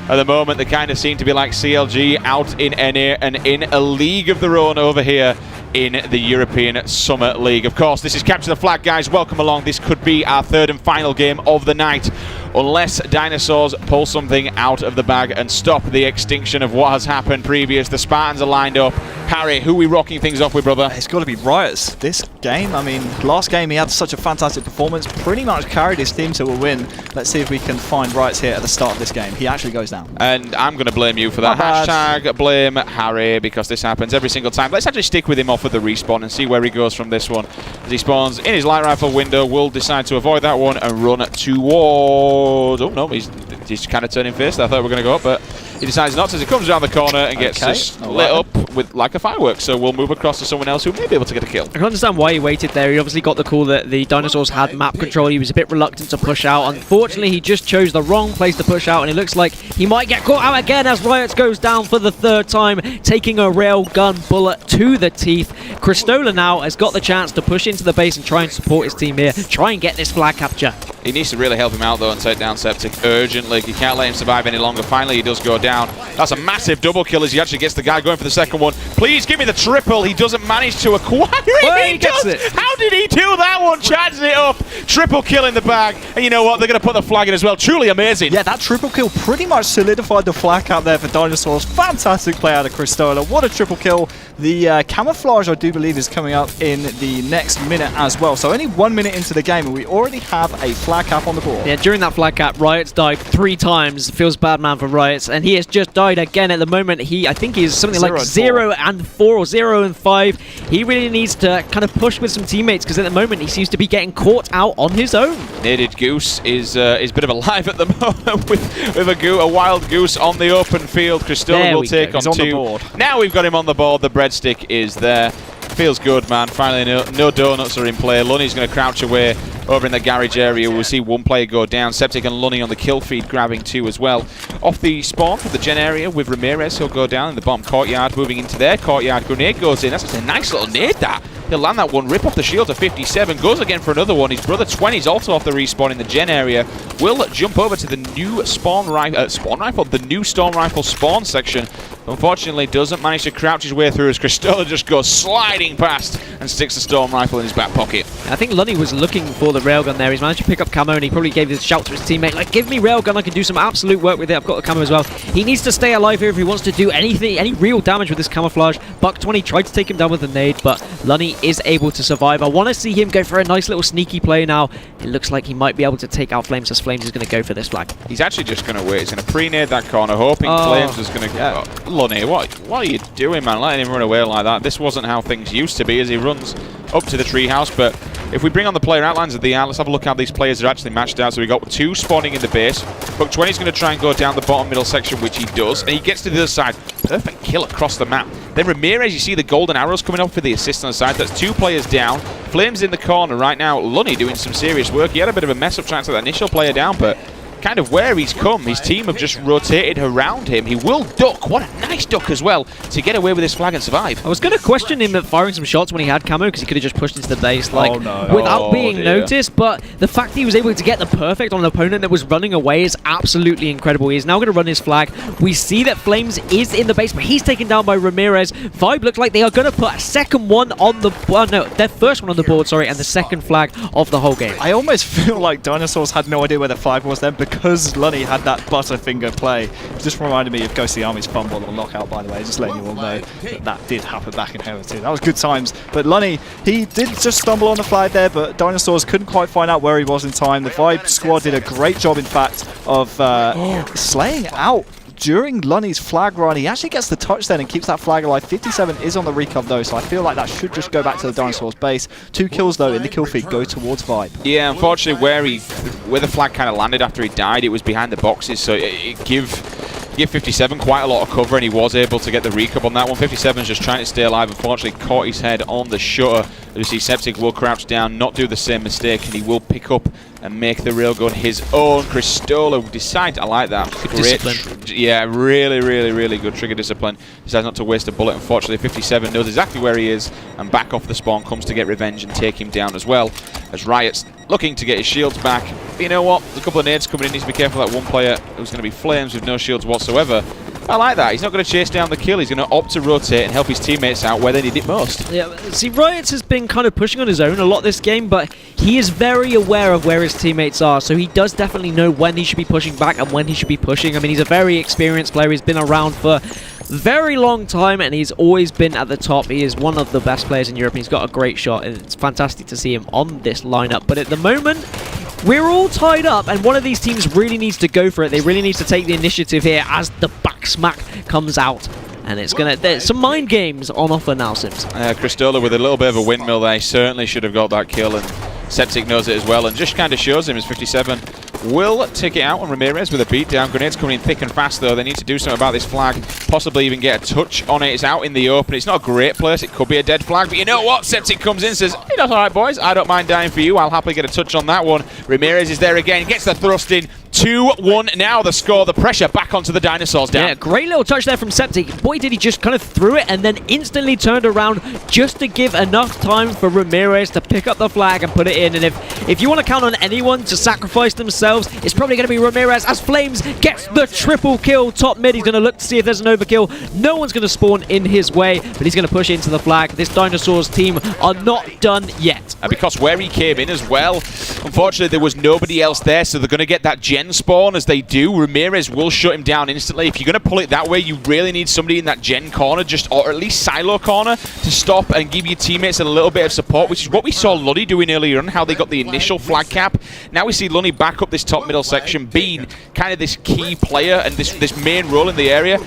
Speaker 1: at the moment they kind of seem to be like CLG out in NA and in a league of their own over here in the European Summer League. Of course, this is Capture the Flag, guys. Welcome along. This could be our 3rd and final game of the night, unless Dinosaurs pull something out of the bag and stop the extinction of what has happened previous. The Spartans are lined up. Harry, who are we rocking things off with, brother?
Speaker 3: It's got to be Riots this game. I mean, last game he had such a fantastic performance, pretty much carried his team to a win. Let's see if we can find Riots here at the start of this game. He actually goes down.
Speaker 1: And I'm going to blame you for that. Hashtag blame Harry, because this happens every single time. Let's actually stick with him off of the respawn and see where he goes from this one. As he spawns in his light rifle window, will decide to avoid that one and run towards... Oh, no, he's kind of turning face. I thought we were going to go up, but he decides not to. As he comes around the corner and gets just lit up with like a firework. So we'll move across to someone else who may be able to get a kill.
Speaker 2: I can understand why he waited there. He obviously got the call that the Dinosaurs had map control. He was a bit reluctant to push out. Unfortunately, he just chose the wrong place to push out, and it looks like he might get caught out again as Riots goes down for the 3rd time, taking a railgun bullet to the teeth. Cristola now has got the chance to push into the base and try and support his team here, try and get this flag capture.
Speaker 1: He needs to really help him out, though, and take down Septic urgently. He can't let him survive any longer. Finally, he does go down. That's a massive double kill as he actually gets the guy going for the second one. Please give me the triple. He doesn't manage to acquire it.
Speaker 2: Well,
Speaker 1: He
Speaker 2: he gets
Speaker 1: does.
Speaker 2: it.
Speaker 1: How did he do that one? Charges it up. Triple kill in the bag. And you know what? They're going to put the flag in as well. Truly amazing.
Speaker 3: Yeah, that triple kill pretty much solidified the flag out there for Dinosaurs. Fantastic play out of Cristola. What a triple kill. The camouflage, I do believe, is coming up in the next minute as well. So only 1 minute into the game, and we already have a flag cap on the board.
Speaker 2: Yeah, during that flag cap, Riots died 3 times. Feels bad, man, for Riots, and he has just died again at the moment. I think he's something like 0 and 4 or 0 and 5. He really needs to kind of push with some teammates, because at the moment he seems to be getting caught out on his own.
Speaker 1: Naked Goose is a bit of a live at the moment with a wild goose on the open field. Cristola will take on 2.
Speaker 3: On the board.
Speaker 1: Now we've got him on the board. The breadstick is there. Feels good, man. Finally, no donuts are in play. Lunny's going to crouch away over in the garage area. We'll see one player go down. Septic and Lunny on the kill feed, grabbing 2 as well. Off the spawn for the gen area with Ramirez, he'll go down in the bottom courtyard, moving into their courtyard. Grenade goes in. That's a nice little nade, that. He'll land that one, rip off the shield to 57, goes again for another one. His brother 20's also off the respawn in the gen area. Will jump over to the new the new storm rifle spawn section. Unfortunately, doesn't manage to crouch his way through as Cristola just goes sliding past and sticks the storm rifle in his back pocket.
Speaker 2: I think Lunny was looking for the railgun there. He's managed to pick up camo, and he probably gave this shout to his teammate, like, give me railgun, I can do some absolute work with it. I've got the camo as well. He needs to stay alive here if he wants to do anything, any real damage with this camouflage. Buck 20 tried to take him down with a nade, but Lunny is able to survive. I want to see him go for a nice little sneaky play now. It looks like he might be able to take out Flames, as Flames is going to go for this flag.
Speaker 1: He's actually just going to wait. He's going to pre-nade that corner, hoping Flames is going to go. Lunny, what are you doing, man? Letting him run away like that. This wasn't how things used to be as he runs up to the treehouse. But if we bring on the player outlines of the art, let's have a look how these players are actually matched out. So we've got 2 spawning in the base. Buck 20 is going to try and go down the bottom middle section, which he does. And he gets to the other side. Perfect kill across the map. Then Ramirez, you see the golden arrows coming up for the assist on the side. That's 2 players down. Flames in the corner right now. Lunny doing some serious work. He had a bit of a mess up trying to get that initial player down, but kind of where he's come, his team have just rotated around him. He will duck. What a nice duck as well to get away with this flag and survive.
Speaker 2: I was going to question him at firing some shots when he had camo, because he could have just pushed into the base without being noticed, but the fact that he was able to get the perfect on an opponent that was running away is absolutely incredible. He is now going to run his flag. We see that Flames is in the base, but he's taken down by Ramirez. Vibe look like they are going to put a second one on the their first one on the board, sorry, and the second flag of the whole game.
Speaker 3: I almost feel like Dinosaurs had no idea where the flag was then, because Lunny had that butterfinger play. It just reminded me of Ghost of the Army's fumble or knockout, by the way. Just letting you all know that did happen back in Halo 2. That was good times. But Lunny, he did just stumble on the flag there, but Dinosaurs couldn't quite find out where he was in time. The Vibe squad did a great job, in fact, of slaying out during Lunny's flag run. He actually gets the touch then and keeps that flag alive. 57 is on the recov though, so I feel like that should just go back to the Dinosaurs base. 2 kills though in the kill feed go towards Vibe.
Speaker 1: Yeah, unfortunately where the flag kind of landed after he died, it was behind the boxes, so it give 57 quite a lot of cover, and he was able to get the recap on that one. 57's just trying to stay alive, unfortunately caught his head on the shutter. You see Septic will crouch down, not do the same mistake, and he will pick up and make the railgun his own. Cristola decides, I like that. Great, yeah, really good trigger discipline. Decides not to waste a bullet. Unfortunately, 57 knows exactly where he is, and back off the spawn comes to get revenge and take him down as well. As Riot's looking to get his shields back. But you know what? There's a couple of nades coming in. Needs to be careful that one player who's going to be Flames with no shields whatsoever. I like that. He's not going to chase down the kill. He's going to opt to rotate and help his teammates out where they need it most.
Speaker 2: Yeah, see, Riot has been kind of pushing on his own a lot this game, but he is very aware of where his teammates are, so he does definitely know when he should be pushing back and when he should be pushing. I mean, he's a very experienced player. He's been around for a very long time, and he's always been at the top. He is one of the best players in Europe, and he's got a great shot, and it's fantastic to see him on this lineup. But at the moment, we're all tied up, and one of these teams really needs to go for it. They really need to take the initiative here as the back smack comes out. And it's going to... There's some mind games on offer now, Sims.
Speaker 1: Cristola with a little bit of a windmill there. He certainly should have got that kill, and Septic knows it as well, and just kind of shows him as 57 will take it out on Ramirez with a beatdown. Grenades coming in thick and fast, though. They need to do something about this flag, possibly even get a touch on it. It's out in the open. It's not a great place. It could be a dead flag, but you know what? Septic comes in and says, hey, that's all right, boys. I don't mind dying for you. I'll happily get a touch on that one. Ramirez is there again. Gets the thrust in. 2-1 now the score. The pressure back onto the Dinosaurs down.
Speaker 2: Yeah, great little touch there from Septic. Boy, did he just kind of threw it and then instantly turned around just to give enough time for Ramirez to pick up the flag and put it in. And if you want to count on anyone to sacrifice themselves, it's probably going to be Ramirez, as Flames gets the triple kill. Top mid, he's going to look to see if there's an overkill. No one's going to spawn in his way, but he's going to push into the flag. This Dinosaurs team are not done yet.
Speaker 1: And because where he came in as well, unfortunately there was nobody else there, so they're going to get that gen spawn. As they do, Ramirez will shut him down instantly. If you're going to pull it that way, you really need somebody in that gen corner, or at least silo corner, to stop and give your teammates a little bit of support, which is what we saw Lunny doing earlier on, how they got the initial flag cap. Now we see Lunny back up this top middle section, being kind of this key player and this main role in the area.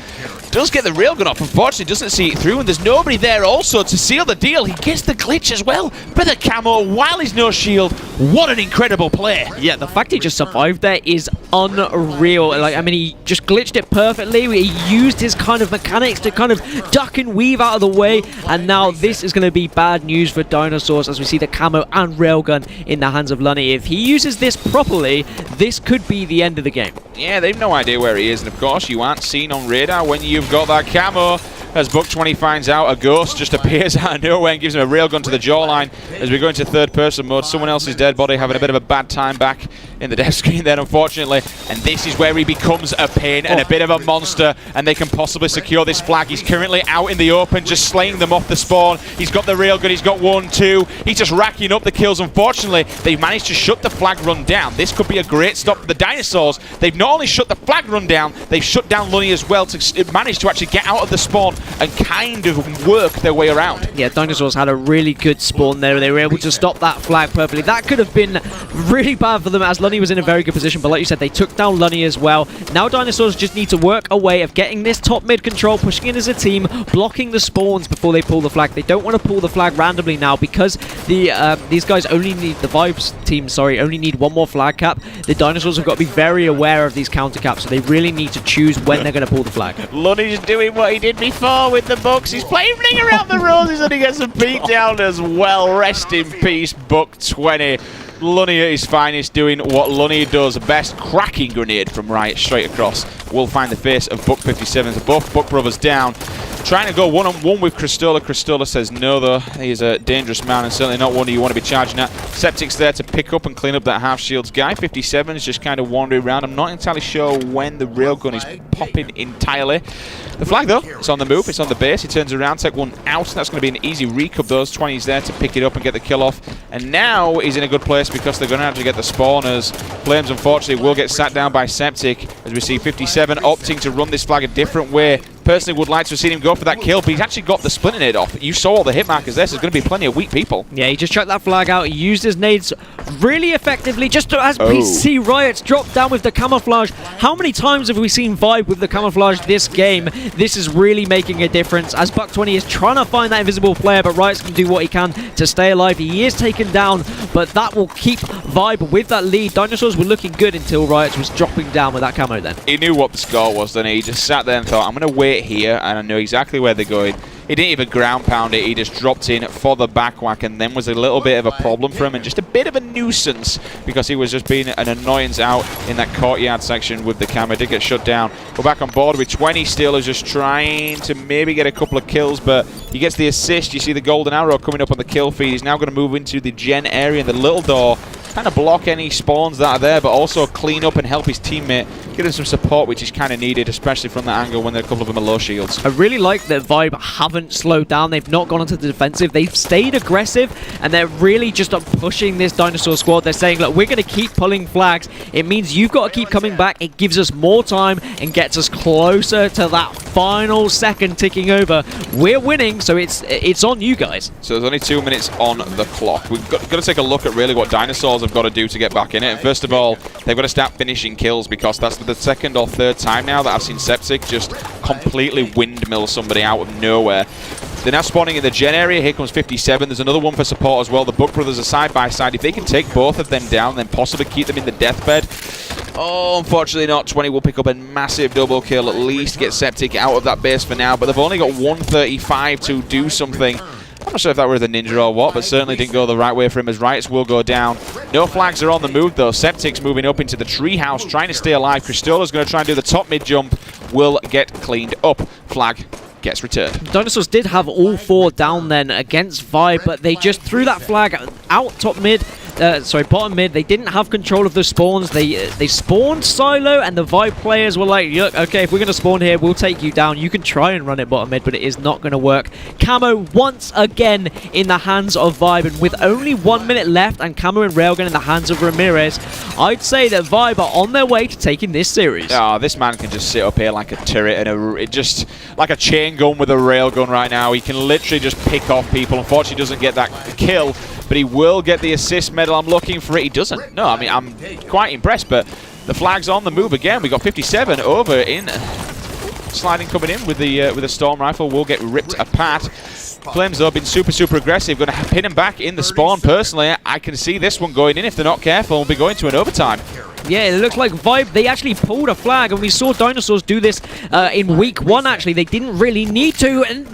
Speaker 1: Does get the railgun off, unfortunately doesn't see it through, and there's nobody there also to seal the deal. He gets the glitch as well, but the camo while he's no shield. What an incredible play.
Speaker 2: Yeah, the fact he just survived there is unreal. Like, I mean, he just glitched it perfectly. He used his kind of mechanics to kind of duck and weave out of the way, and now this is going to be bad news for Dinosaurs as we see the camo and railgun in the hands of Lunny. If he uses this properly, this could be the end of the game.
Speaker 1: Yeah, they've no idea where he is, and of course you aren't seen on radar when you've got that camo. As Buck20 finds out, a ghost just appears out of nowhere and gives him a railgun to the jawline as we go into third-person mode. Someone else's dead body having a bit of a bad time back in the death screen then, unfortunately. And this is where he becomes a pain and a bit of a monster, and they can possibly secure this flag. He's currently out in the open, just slaying them off the spawn. He's got the railgun, he's got 1, 2. He's just racking up the kills. Unfortunately, they've managed to shut the flag run down. This could be a great stop for the Dinosaurs. They've not only shut the flag run down, they've shut down Lunny as well to manage to actually get out of the spawn and kind of work their way around.
Speaker 2: Yeah, Dinosaurs had a really good spawn there. They were able to stop that flag perfectly. That could have been really bad for them as Lunny was in a very good position, but like you said, they took down Lunny as well. Now Dinosaurs just need to work a way of getting this top mid control, pushing in as a team, blocking the spawns before they pull the flag. They don't want to pull the flag randomly now because these guys only need, the Vibes team, sorry, only need 1 more flag cap. The Dinosaurs have got to be very aware of these counter caps, so they really need to choose when they're going to pull the flag.
Speaker 1: Lunny's doing what he did before with the Bucks. He's playing Ring Around the Roses and he gets a beat down as well. Rest in peace, Buck20. Lunny at his finest, doing what Lunny does best, cracking grenade from Riot straight across. Will find the face of Buck57. So both Buck brothers down. Trying to go one-on-one with Cristola. Cristola says no, though. He's a dangerous man and certainly not one you want to be charging at. Septic's there to pick up and clean up that half shields guy. 57 is just kind of wandering around. I'm not entirely sure when the railgun is popping entirely. The flag, though, it's on the move. It's on the base. He turns around, take one out. That's going to be an easy recup. Those 20s there to pick it up and get the kill off. And now he's in a good place because they're going to have to get the spawners. Flames, unfortunately, will get sat down by Septic as we see 57 opting to run this flag a different way. Personally would like to have seen him go for that kill, but he's actually got the splinter nade off. You saw all the hit markers there, so there's going to be plenty of weak people.
Speaker 2: Yeah, he just chucked that flag out. He used his nades really effectively, just as we see Riot's drop down with the camouflage. How many times have we seen Vibe with the camouflage this game? This is really making a difference as Buck20 is trying to find that invisible player, but Riot's can do what he can to stay alive. He is taken down, but that will keep Vibe with that lead. Dinosaurs were looking good until Riot was dropping down with that camo then.
Speaker 1: He knew what the score was, then he just sat there and thought, I'm going to wait here, and I know exactly where they're going. He didn't even ground pound it, he just dropped in for the back whack, and then was a little bit of a problem for him and just a bit of a nuisance because he was just being an annoyance out in that courtyard section with the camera. Did get shut down. We're back on board with 20 still, is just trying to maybe get a couple of kills, but he gets the assist. You see the golden arrow coming up on the kill feed. He's now going to move into the gen area and the little door, kind of block any spawns that are there, but also clean up and help his teammate, give him some support, which is kind of needed, especially from that angle when a couple of them are low shields.
Speaker 2: I really like that Vibe haven't slowed down. They've not gone into the defensive. They've stayed aggressive, and they're really just pushing this Dinosaur squad. They're saying, look, we're going to keep pulling flags. It means you've got to keep coming back. It gives us more time and gets us closer to that final second ticking over. We're winning, so it's on you guys.
Speaker 1: So there's only 2 minutes on the clock. We've got to take a look at really what Dinosaurs have got to do to get back in it. And first of all, they've got to start finishing kills because that's the second or third time now that I've seen Septic just completely windmill somebody out of nowhere. They're now spawning in the gen area. Here comes 57. There's another one for support as well. The Buck brothers are side by side. If they can take both of them down, then possibly keep them in the deathbed. Oh, unfortunately not. 20 will pick up a massive double kill, at least get Septic out of that base for now, but they've only got 135 to do something. I'm not sure if that were the ninja or what, but certainly didn't go the right way for him as Riots will go down. No flags are on the move though. Septic's moving up into the treehouse, trying to stay alive. Cristola's going to try and do the top mid jump. Will get cleaned up. Flag gets returned.
Speaker 2: Dinosaurs did have all 4 down then against Vibe, but they just threw that flag out top mid. Bottom mid. They didn't have control of the spawns. They spawned silo, and the Vibe players were like, look, okay, if we're going to spawn here, we'll take you down. You can try and run it bottom mid, but it is not going to work. Camo once again in the hands of Vibe, and with only 1 minute left and Camo and Railgun in the hands of Ramirez, I'd say that Vibe are on their way to taking this series.
Speaker 1: Oh, this man can just sit up here like a turret and just like a chain gun with a railgun right now. He can literally just pick off people. Unfortunately, doesn't get that kill, but he will get the assist medal. I'm looking for it. He doesn't. No, I mean, I'm quite impressed, but the flag's on the move again. We got 57 over in sliding coming in with the Storm Rifle will get ripped apart. Flames, though, been super aggressive. Going to pin him back in the spawn. Personally, I can see this one going in if they're not careful. We'll be going to an overtime.
Speaker 2: Yeah, it looks like Vibe, they actually pulled a flag, and we saw Dinosaurs do this in week 1, actually. They didn't really need to, and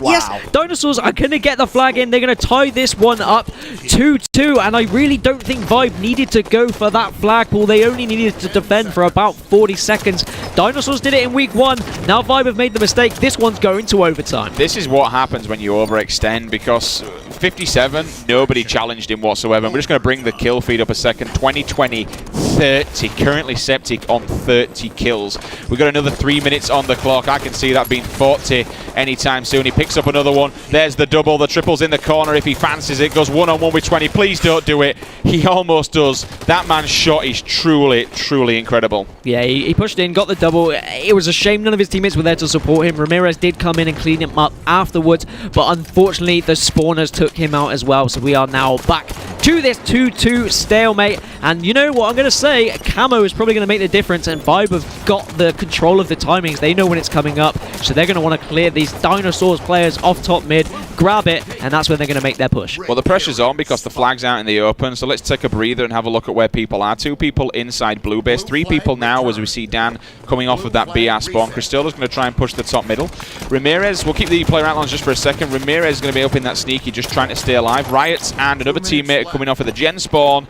Speaker 2: yes, Dinosaurs are going to get the flag in. They're going to tie this one up 2-2, and I really don't think Vibe needed to go for that flag pull. They only needed to defend for about 40 seconds. Dinosaurs did it in week 1. Now Vibe have made the mistake. This one's going to overtime.
Speaker 1: This is what happens when you overextend, because 57, nobody challenged him whatsoever. And we're just going to bring the kill feed up a second. 20-20. 30. Currently Septic on 30 kills. We've got another 3 minutes on the clock. I can see that being 40 anytime soon. He picks up another one. There's the double. The triple's in the corner if he fancies it. Goes one-on-one with 20. Please don't do it. He almost does. That man's shot is truly incredible.
Speaker 2: Yeah, he pushed in, got the double. It was a shame none of his teammates were there to support him. Ramirez did come in and clean him up afterwards, but unfortunately the spawners took him out as well. So we are now back to this 2-2 stalemate. And you know what I'm going to say? Camo is probably going to make the difference, and Vibe have got the control of the timings. They know when it's coming up, so they're going to want to clear these Dinosaurs players off top mid, grab it, and that's when they're going to make their push.
Speaker 1: Well, the pressure's on because the flag's out in the open, so let's take a breather and have a look at where people are. 2 people inside blue base, 3 people now as we see Dan coming off of that BR spawn. Cristola's going to try and push the top middle. Ramirez, we'll keep the player outlines just for a second. Ramirez is going to be up in that sneaky, just trying to stay alive. Riots and another teammate are coming off of the gen spawn.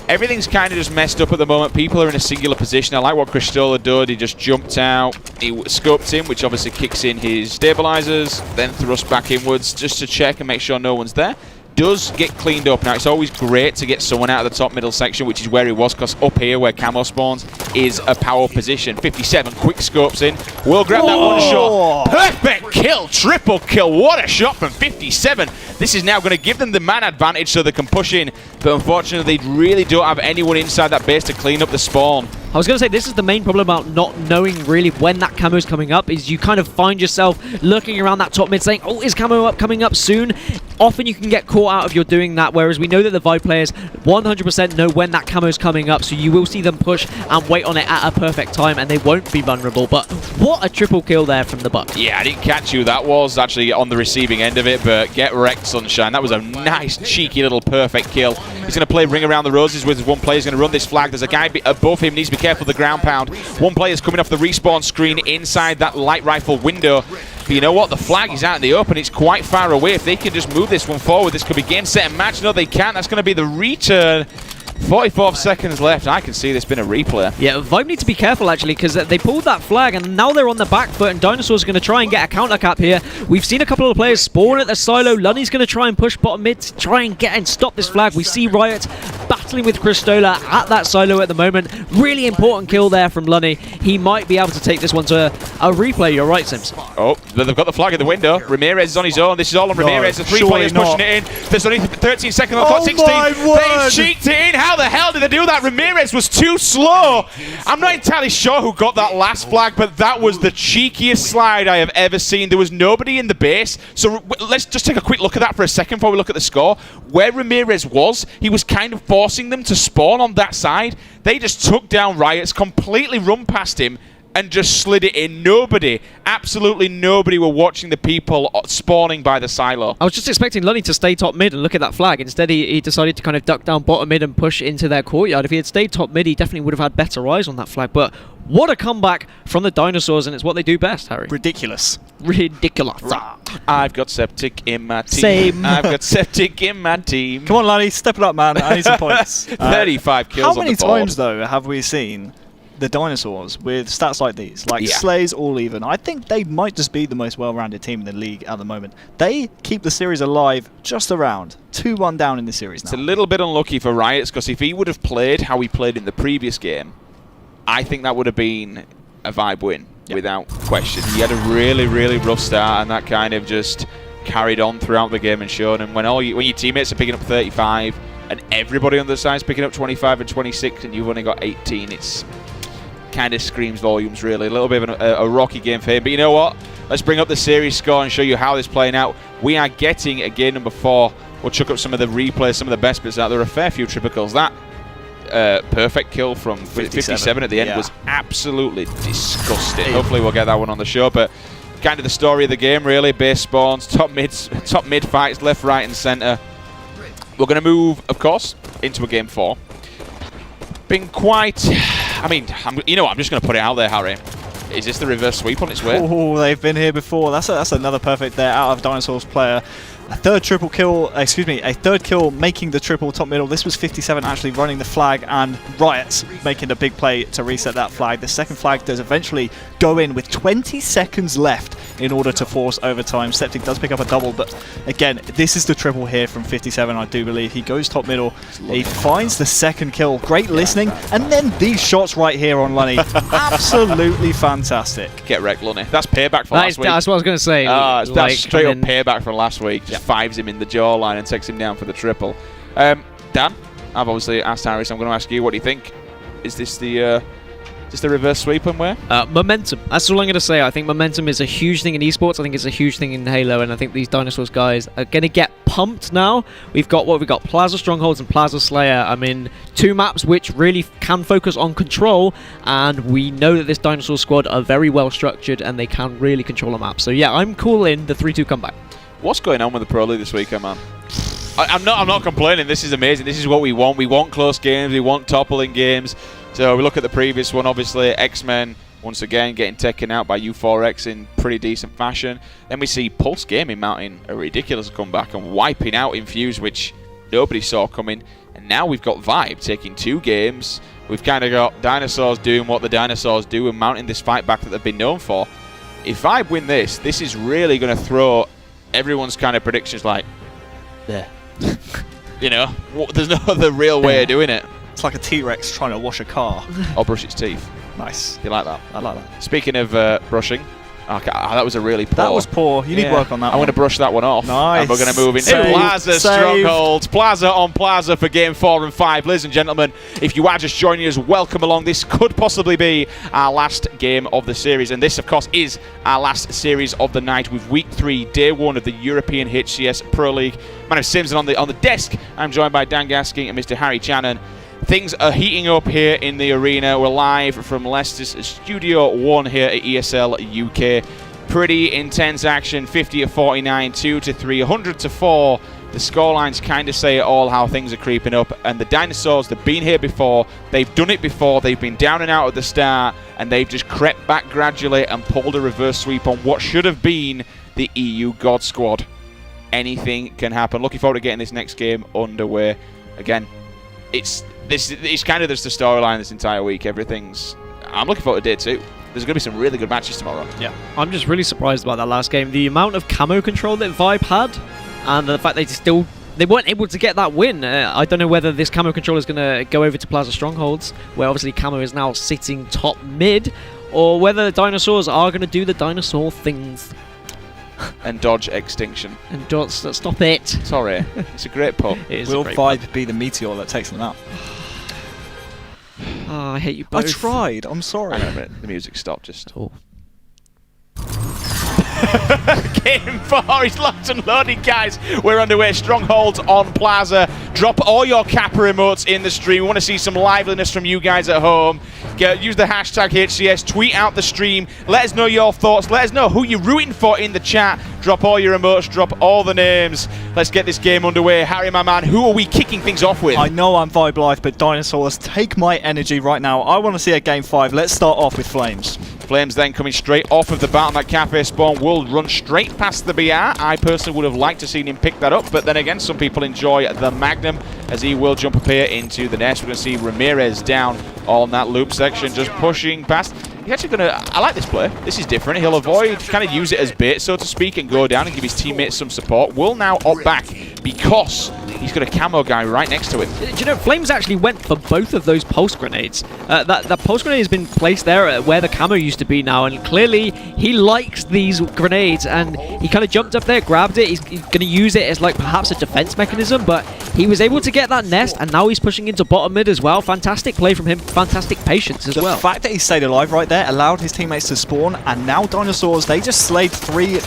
Speaker 1: Everything's kind of just messed up at the moment. People are in a singular position. I like what Cristola did. He just jumped out. He scoped in, which obviously kicks in his stabilizers, then thrusts back inwards just to check and make sure no one's there. Does get cleaned up. Now, it's always great to get someone out of the top middle section, which is where he was, because up here where Camo spawns is a power position. 57, quick scopes in. We'll grab that one shot. Perfect kill, triple kill. What a shot from 57. This is now going to give them the man advantage so they can push in, but unfortunately they really don't have anyone inside that base to clean up the spawn.
Speaker 2: I was going to say, this is the main problem about not knowing really when that camo is coming up, is you kind of find yourself looking around that top mid saying, oh, is camo coming up soon? Often you can get caught out if you're doing that, whereas we know that the Vibe players 100% know when that camo is coming up, so you will see them push and wait on it at a perfect time, and they won't be vulnerable. But what a triple kill there from the Buck.
Speaker 1: Yeah, I didn't catch who that was actually on the receiving end of it, but get wrecked, Sunshine. That was a nice, cheeky little perfect kill. He's going to play Ring Around the Roses with one player. He's going to run this flag. There's a guy above him. Needs to be careful of the ground pound. One player's coming off the respawn screen inside that light rifle window. But you know what? The flag is out in the open. It's quite far away. If they can just move this one forward, this could be game, set, and match. No, they can't. That's going to be the return. 44 seconds left. I can see this been a replay.
Speaker 2: Yeah, Vibe need to be careful, actually, because they pulled that flag, and now they're on the back foot, and Dinosaurs are going to try and get a counter cap here. We've seen a couple of players spawn at the silo. Lunny's going to try and push bottom mid to try and get and stop this flag. We see Riot battling with Cristola at that silo at the moment. Really important kill there from Lunny. He might be able to take this one to a replay. You're right, Sims.
Speaker 1: Oh, they've got the flag in the window. Ramirez is on his own. This is all on Ramirez. The 3 players pushing it in. There's only 13 seconds on the clock. 16. They cheeked it in. How the hell did they do that? Ramirez was too slow. I'm not entirely sure who got that last flag, but that was the cheekiest slide I have ever seen. There was nobody in the base. So let's just take a quick look at that for a second before we look at the score. Where Ramirez was, he was kind of forcing them to spawn on that side. They just took down Riots, completely run past him, and just slid it in. Nobody, absolutely nobody were watching the people spawning by the silo.
Speaker 2: I was just expecting Lunny to stay top mid and look at that flag. Instead, he decided to kind of duck down bottom mid and push into their courtyard. If he had stayed top mid, he definitely would have had better eyes on that flag. But what a comeback from the Dinosaurs, and it's what they do best, Harry.
Speaker 3: Ridiculous.
Speaker 2: Ridiculous.
Speaker 1: I've got Septic in my team.
Speaker 2: Same.
Speaker 1: I've got Septic in my team.
Speaker 3: Come on, Lunny, step it up, man. I need some points.
Speaker 1: 35 kills on the board.
Speaker 3: How many times, though, have we seen the Dinosaurs with stats like these, like slays all even? I think they might just be the most well-rounded team in the league at the moment. They keep the series alive just around 2-1 down in the series now.
Speaker 1: It's a little bit unlucky for Riots, because if he would have played how he played in the previous game, I think that would have been a Vibe win without question. He had a really rough start, and that kind of just carried on throughout the game and showed him when your teammates are picking up 35 and everybody on the side is picking up 25 and 26 and you've only got 18, it's kind of screams volumes, really. A little bit of a rocky game for him. But you know what? Let's bring up the series score and show you how this is playing out. We are getting a game number 4. We'll chuck up some of the replays, some of the best bits out. There are a fair few triple kills. That perfect kill from 57 at the end was absolutely disgusting. Hopefully we'll get that one on the show, but kind of the story of the game really. Base spawns, top mid fights, left, right and centre. We're going to move, of course, into a game 4. Been quite... I mean, I'm just going to put it out there, Harry. Is this the reverse sweep on its way?
Speaker 3: Oh, they've been here before. That's another perfect there out of Dinosaurs player. A third kill making the triple top middle. This was 57 actually running the flag, and Riot's making a big play to reset that flag. The second flag does eventually go in with 20 seconds left in order to force overtime. Septic does pick up a double, but again, this is the triple here from 57, I do believe. He goes top middle, he finds the second kill. Great listening, and then these shots right here on Lunny. Absolutely fantastic.
Speaker 1: Get wrecked, Lunny. That's payback for last week.
Speaker 2: That's what I was going to say.
Speaker 1: That's straight up payback from last week. Just fives him in the jawline and takes him down for the triple. Dan, I've obviously asked Harry, so I'm going to ask you, what do you think? Is this the reverse sweep and where?
Speaker 2: Momentum. That's all I'm going to say. I think momentum is a huge thing in esports. I think it's a huge thing in Halo, and I think these Dinosaurs guys are going to get pumped now. We've got Plaza Strongholds and Plaza Slayer. I mean, 2 maps which really can focus on control, and we know that this Dinosaur squad are very well structured and they can really control a map. So yeah, I'm calling the 3-2 comeback.
Speaker 1: What's going on with the Pro League this weekend, man? I'm not complaining. This is amazing. This is what we want. We want close games. We want toppling games. So we look at the previous one, obviously, X-Men once again getting taken out by U4X in pretty decent fashion. Then we see Pulse Gaming mounting a ridiculous comeback and wiping out Infuse, which nobody saw coming. And now we've got Vibe taking 2 games. We've kind of got Dinosaurs doing what the Dinosaurs do and mounting this fight back that they've been known for. If Vibe win this is really going to throw everyone's kind of predictions like, there. You know, there's no other real way of doing it.
Speaker 3: It's like a T-Rex trying to wash a car.
Speaker 1: Or brush its teeth.
Speaker 3: Nice.
Speaker 1: You like that?
Speaker 3: I like that.
Speaker 1: Speaking of brushing, that was a really poor.
Speaker 3: That was poor. You need work on that
Speaker 1: I'm going to brush that one off.
Speaker 3: Nice.
Speaker 1: And we're going to move into Plaza Strongholds. Plaza on Plaza for game 4 and 5. Ladies and gentlemen, if you are just joining us, welcome along. This could possibly be our last game of the series. And this, of course, is our last series of the night with week 3, day 1 of the European HCS Pro League. My name is Sims, and on the desk, I'm joined by Dan Gasking and Mr. Harry Channon. Things are heating up here in the arena. We're live from Leicester's Studio 1 here at ESL UK. Pretty intense action, 50-49, 2-3, 100-4. The scorelines kind of say it all, how things are creeping up. And the Dinosaurs, they've been here before. They've done it before. They've been down and out at the start. And they've just crept back gradually and pulled a reverse sweep on what should have been the EU God Squad. Anything can happen. Looking forward to getting this next game underway. Again, it's kind of just the storyline this entire week. I'm looking forward to day 2. There's going to be some really good matches tomorrow.
Speaker 3: Yeah.
Speaker 2: I'm just really surprised about that last game. The amount of camo control that Vibe had, and the fact they weren't able to get that win. I don't know whether this camo control is going to go over to Plaza Strongholds, where obviously camo is now sitting top mid, or whether the Dinosaurs are going to do the dinosaur things.
Speaker 1: And dodge extinction.
Speaker 2: And stop it.
Speaker 1: Sorry. It's a great pun.
Speaker 3: Will Vibe be the meteor that takes them out?
Speaker 2: Oh, I hate you both.
Speaker 3: I tried. I'm sorry.
Speaker 1: Hang on a minute. The music stopped just.
Speaker 2: Oh.
Speaker 1: Game 4 is locked and loaded, guys. We're underway. Strongholds on Plaza. Drop all your Kappa emotes in the stream. We want to see some liveliness from you guys at home. Use the hashtag HCS. Tweet out the stream. Let us know your thoughts. Let us know who you're rooting for in the chat. Drop all your emotes. Drop all the names. Let's get this game underway. Harry, my man, who are we kicking things off with?
Speaker 3: I know I'm Vibe Life, but Dinosaurs, take my energy right now. I want to see a game 5. Let's start off with Flames.
Speaker 1: Flames then coming straight off of the battle that Cafe spawn will run straight past the BR. I personally would have liked to seen him pick that up, but then again, some people enjoy the Magnum as he will jump up here into the nest. We're going to see Ramirez down on that loop section, just pushing past. He's actually going to... I like this play. This is different. He'll avoid, kind of use it as bait, so to speak, and go down and give his teammates some support. Will now opt back because he's got a camo guy right next to him.
Speaker 2: Do you know, Flames actually went for both of those pulse grenades. That pulse grenade has been placed there where the camo used to be now, and clearly he likes these grenades, and he kind of jumped up there, grabbed it. He's going to use it as like perhaps a defense mechanism, but he was able to get that nest, and now he's pushing into bottom mid as well. Fantastic play from him, fantastic patience as well.
Speaker 3: The fact that he stayed alive right there allowed his teammates to spawn, and now Dinosaurs, they just slayed three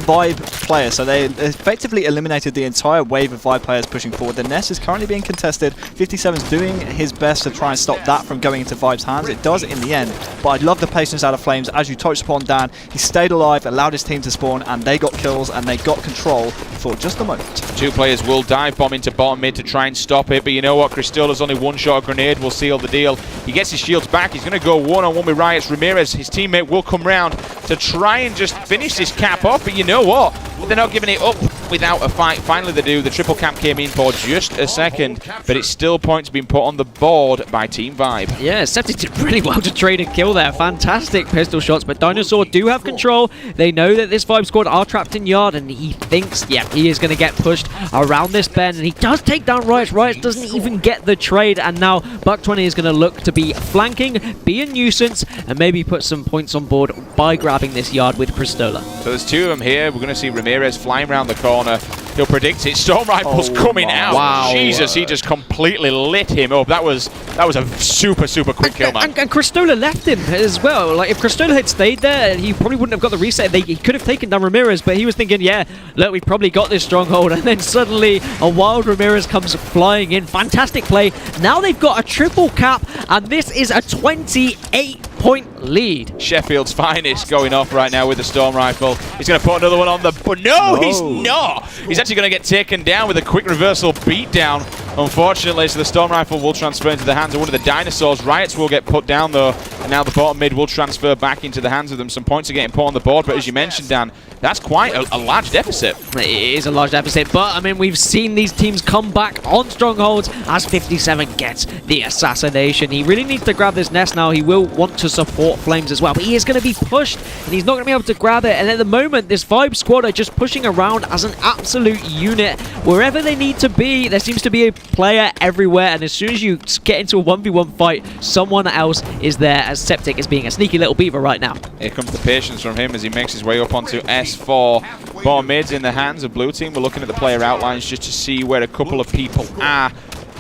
Speaker 3: Vibe players, so they effectively eliminated the entire wave of Vibe players pushing forward. The nest is currently being contested. 57's doing his best to try and stop that from going into Vibe's hands. It does in the end, but I love the patience out of Flames. As you touched upon, Dan, he stayed alive, allowed his team to spawn, and they got kills and they got control for just a moment.
Speaker 1: Two players will dive bomb into bottom mid to try and stop it, but you know what? Cristola's only one shot of grenade will seal the deal. He gets his shields back. He's going to go one-on-one with Riot's. Ramirez, his teammate, will come round to try and just finish this cap off, but you know what? They're not giving it up without a fight. Finally they do. The triple cap came in for just a second, but it's still points being put on the board by Team Vibe.
Speaker 2: Yeah, Septic did really well to trade and kill there. Fantastic pistol shots, but Dinosaur do have control. They know that this Vibe squad are trapped in yard, and he thinks, yeah, he is going to get pushed around this bend, and he does take down Riot. Riot doesn't even get the trade, and now Buck20 is going to look to be flanking, be a nuisance, and maybe put some points on board by grabbing this yard with Cristola.
Speaker 1: So there's two of them here. We're going to see Ramirez flying around the corner. He'll predict it. Storm Rifle's coming out.
Speaker 2: Wow.
Speaker 1: Jesus, he just completely lit him up. That was a super quick kill, man.
Speaker 2: And Cristola left him as well. Like, if Cristola had stayed there, he probably wouldn't have got the reset. He could have taken down Ramirez, but he was thinking, yeah, look, we've probably got this stronghold. And then suddenly a wild Ramirez comes flying in. Fantastic play. Now they've got a triple cap, and this is a 28-point lead.
Speaker 1: Sheffield's finest going off right now with the Storm Rifle. He's going to put another one on the... But no, he's not. He's actually going to get taken down with a quick reversal beatdown, unfortunately. So the Storm Rifle will transfer into the hands of one of the Dinosaurs. Riots will get put down, though. And now the bottom mid will transfer back into the hands of them. Some points are getting put on the board. But as you mentioned, Dan, that's quite a large deficit.
Speaker 2: It is a large deficit. But, I mean, we've seen these teams come back on strongholds as 57 gets the assassination. He really needs to grab this nest now. He will want to support Flames as well. But he is going to be pushed, and he's not going to be able to grab it. And at the moment, this Vibe squad are just pushing around as an absolute unit. Wherever they need to be, there seems to be a player everywhere. And as soon as you get into a 1v1 fight, someone else is there, as Septic is being a sneaky little beaver right now.
Speaker 1: Here comes the patience from him as he makes his way up onto S4. Bottom mid's in the hands of blue team. We're looking at the player outlines just to see where a couple of people are.